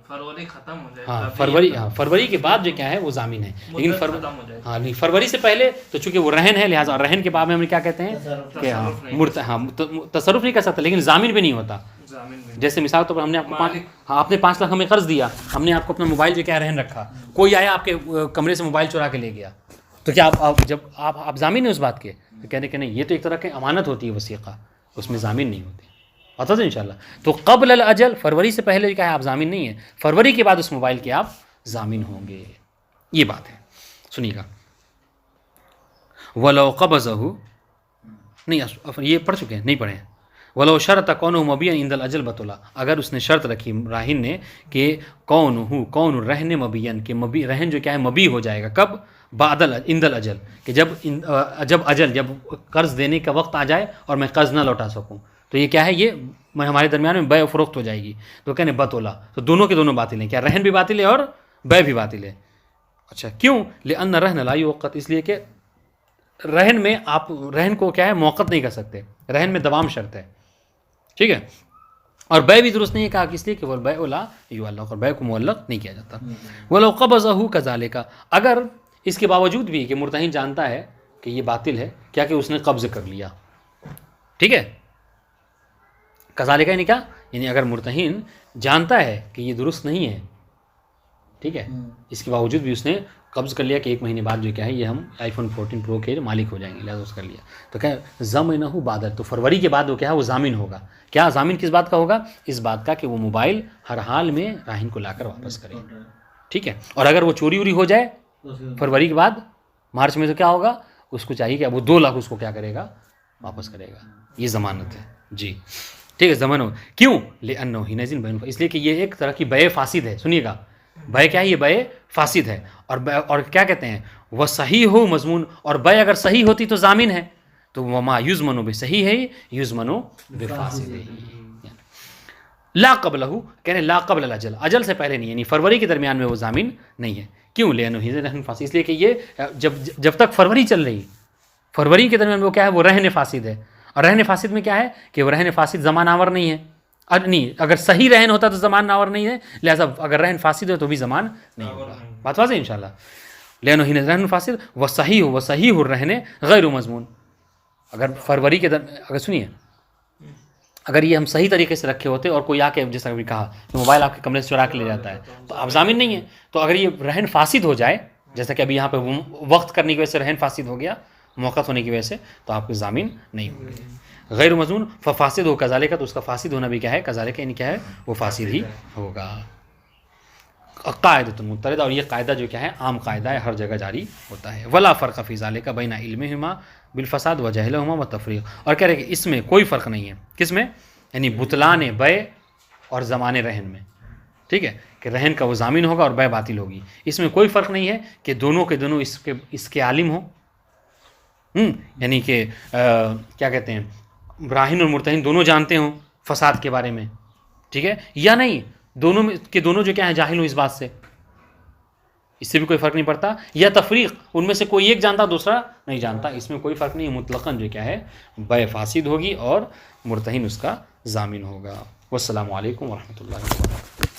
فروری ختم ہو جائے، ہاں فروری کے بعد جو کیا ہے وہ ضامن ہے. لیکن فروری سے پہلے تو چونکہ وہ رہن ہے، لہٰذا رہن کے باب میں ہم کیا کہتے ہیں کہ تصرف نہیں کر سکتا، لیکن ضامن بھی نہیں ہوتا. جیسے مثال طور پر ہم نے آپ کو آپ نے 5 لاکھ ہمیں قرض دیا، ہم نے آپ کو اپنا موبائل جو کیا رہن رکھا، کوئی آیا آپ کے کمرے سے موبائل چرا کے لے گیا، تو کیا جب آپ ضامن ہیں اس بات کے؟ تو کہنے کہ نہیں، یہ تو ایک طرح کی امانت ہوتی ہے وثیقہ، اس میں ضامن نہیں ہوتی. پتہ ہے انشاءاللہ. تو قبل الاجل، فروری سے پہلے کیا ہے آپ ضامن نہیں ہیں، فروری کے بعد اس موبائل کے آپ ضامن ہوں گے. یہ بات ہے، سنیے گا. ولو قبضه، نہیں یہ پڑھ چکے ہیں، نہیں پڑھے. ولو شرط کونه مبیعا عند الاجل بطلا، اگر اس نے شرط رکھی راہن نے کہ کون رہن مبیعا، کہ رہن جو کیا ہے مبی ہو جائے گا کب؟ بعد عند الاجل، کہ جب قرض دینے کا وقت آ جائے اور میں قرض نہ لوٹا سکوں، تو یہ کیا ہے؟ یہ ہمارے درمیان میں بے فروخت ہو جائے گی. تو کہنے بطلا، تو دونوں کے دونوں باطل ہیں. کیا رہن بھی باطل ہے اور بے بھی باطل ہے. اچھا کیوں؟ لأن رہن لا یوقت، اس لیے کہ رہن میں آپ رہن کو کیا ہے موقت نہیں کر سکتے، رہن میں دوام شرط ہے. ٹھیک ہے، اور بے بھی درست نہیں ہے. کہا اس لیے کہ وہ بے لا یعلق، اور بے کو معلق نہیں کیا جاتا. ولو قبضه كذلك، اگر اس کے باوجود بھی کہ مرتہن جانتا ہے کہ یہ باطل ہے، کیا کہ اس نے قبض کر لیا. ٹھیک ہے، کذالک یعنی کیا؟ یعنی اگر مرتہن جانتا ہے کہ یہ درست نہیں ہے، ٹھیک ہے، اس کے باوجود بھی اس نے قبض کر لیا کہ 1 مہینے بعد جو کیا ہے یہ ہم آئی فون 14 پرو کے مالک ہو جائیں گے، لہٰذا اس کر لیا. تو کیا ضمنہ بعد، تو فروری کے بعد وہ کیا ہے وہ ضامن ہوگا. کیا ضامن کس بات کا ہوگا؟ اس بات کا کہ وہ موبائل ہر حال میں راہن کو لا کر واپس کرے. ٹھیک ہے، اور اگر وہ چوری ہو جائے فروری کے بعد مارچ میں، تو کیا ہوگا؟ اس کو چاہیے کہ اب وہ 2 لاکھ اس کو کیا کرے گا؟ واپس کرے گا. یہ ضمانت ہے جی. ٹھیک ہے، ضمن ہو. کیوں؟ لأنہ حینئذ بین، اس لیے کہ یہ ایک طرح کی بے فاسد ہے. سنیے گا، بے کیا ہے؟ یہ بے فاسد ہے. اور کیا کہتے ہیں؟ وہ صحیح ہو مضمون، اور بے اگر صحیح ہوتی تو ضامن ہے. تو وما یزمن بصحیح ہے یزمن بفاسد لا قبلہ، کہنے لا قبل الاجل، اجل سے پہلے نہیں، یعنی فروری کے درمیان میں وہ ضامن نہیں ہے. کیوں؟ لأنه هي رهن فاسد، اس لیے کہ یہ جب تک فروری چل رہی، فروری کے درمیان وہ کیا ہے، وہ رہن فاسد ہے. اور رہن فاسد میں کیا ہے کہ وہ رہن فاسد زمان آور نہیں ہے. نہیں، اگر صحیح رہن ہوتا تو زمان آور نہیں ہے، لہذا اگر رہن فاسد ہے تو بھی زمان نہیں ہوگا. بات واضح ہے انشاءاللہ. لأنه هي رہن فاسد وصحیح الرہن غیر مضمون. اگر فروری کے اگر سنیے، اگر یہ ہم صحیح طریقے سے رکھے ہوتے اور کوئی آ کے جیسا بھی کہا کہ موبائل آپ کے کمرے سے چرا کے لے جاتا ہے تو آپ ضامن نہیں ہے. تو اگر یہ رہن فاسد ہو جائے، جیسا کہ ابھی یہاں پہ وقت کرنے کی وجہ سے رہن فاسد ہو گیا، موقف ہونے کی وجہ سے، تو آپ کے ضامن نہیں ہوں گے. غیر مضمون ففاسد ہو کذالک، تو اس کا فاسد ہونا بھی کیا ہے، کذالک یعنی کیا ہے، وہ فاسد ہی ہوگا. قاعدۃ مضطرد، اور یہ قاعدہ جو کیا ہے، عام قاعدہ ہے، ہر جگہ جاری ہوتا ہے. ولا فرق فی ذالک بین علمہما بالفساد وجہلہما والتفریق، اور کہہ رہے کہ اس میں کوئی فرق نہیں ہے. کس میں؟ یعنی بطلان بے اور زمان رہن میں. ٹھیک ہے، کہ رہن کا وہ ضامن ہوگا اور بے باطل ہوگی. اس میں کوئی فرق نہیں ہے کہ دونوں کے دونوں اس کے عالم ہوں. یعنی کہ کیا کہتے ہیں، راہن اور مرتہن دونوں جانتے ہوں فساد کے بارے میں، ٹھیک ہے، یا نہیں دونوں میں کہ دونوں جو کیا ہیں جاہل ہوں اس بات سے، اس سے بھی کوئی فرق نہیں پڑتا. یا تفریق، ان میں سے کوئی ایک جانتا دوسرا نہیں جانتا، اس میں کوئی فرق نہیں. مطلقاً جو کیا ہے بے فاسد ہوگی اور مرتہن اس کا ضامن ہوگا. والسلام علیکم ورحمۃ اللہ وبرکاتہ.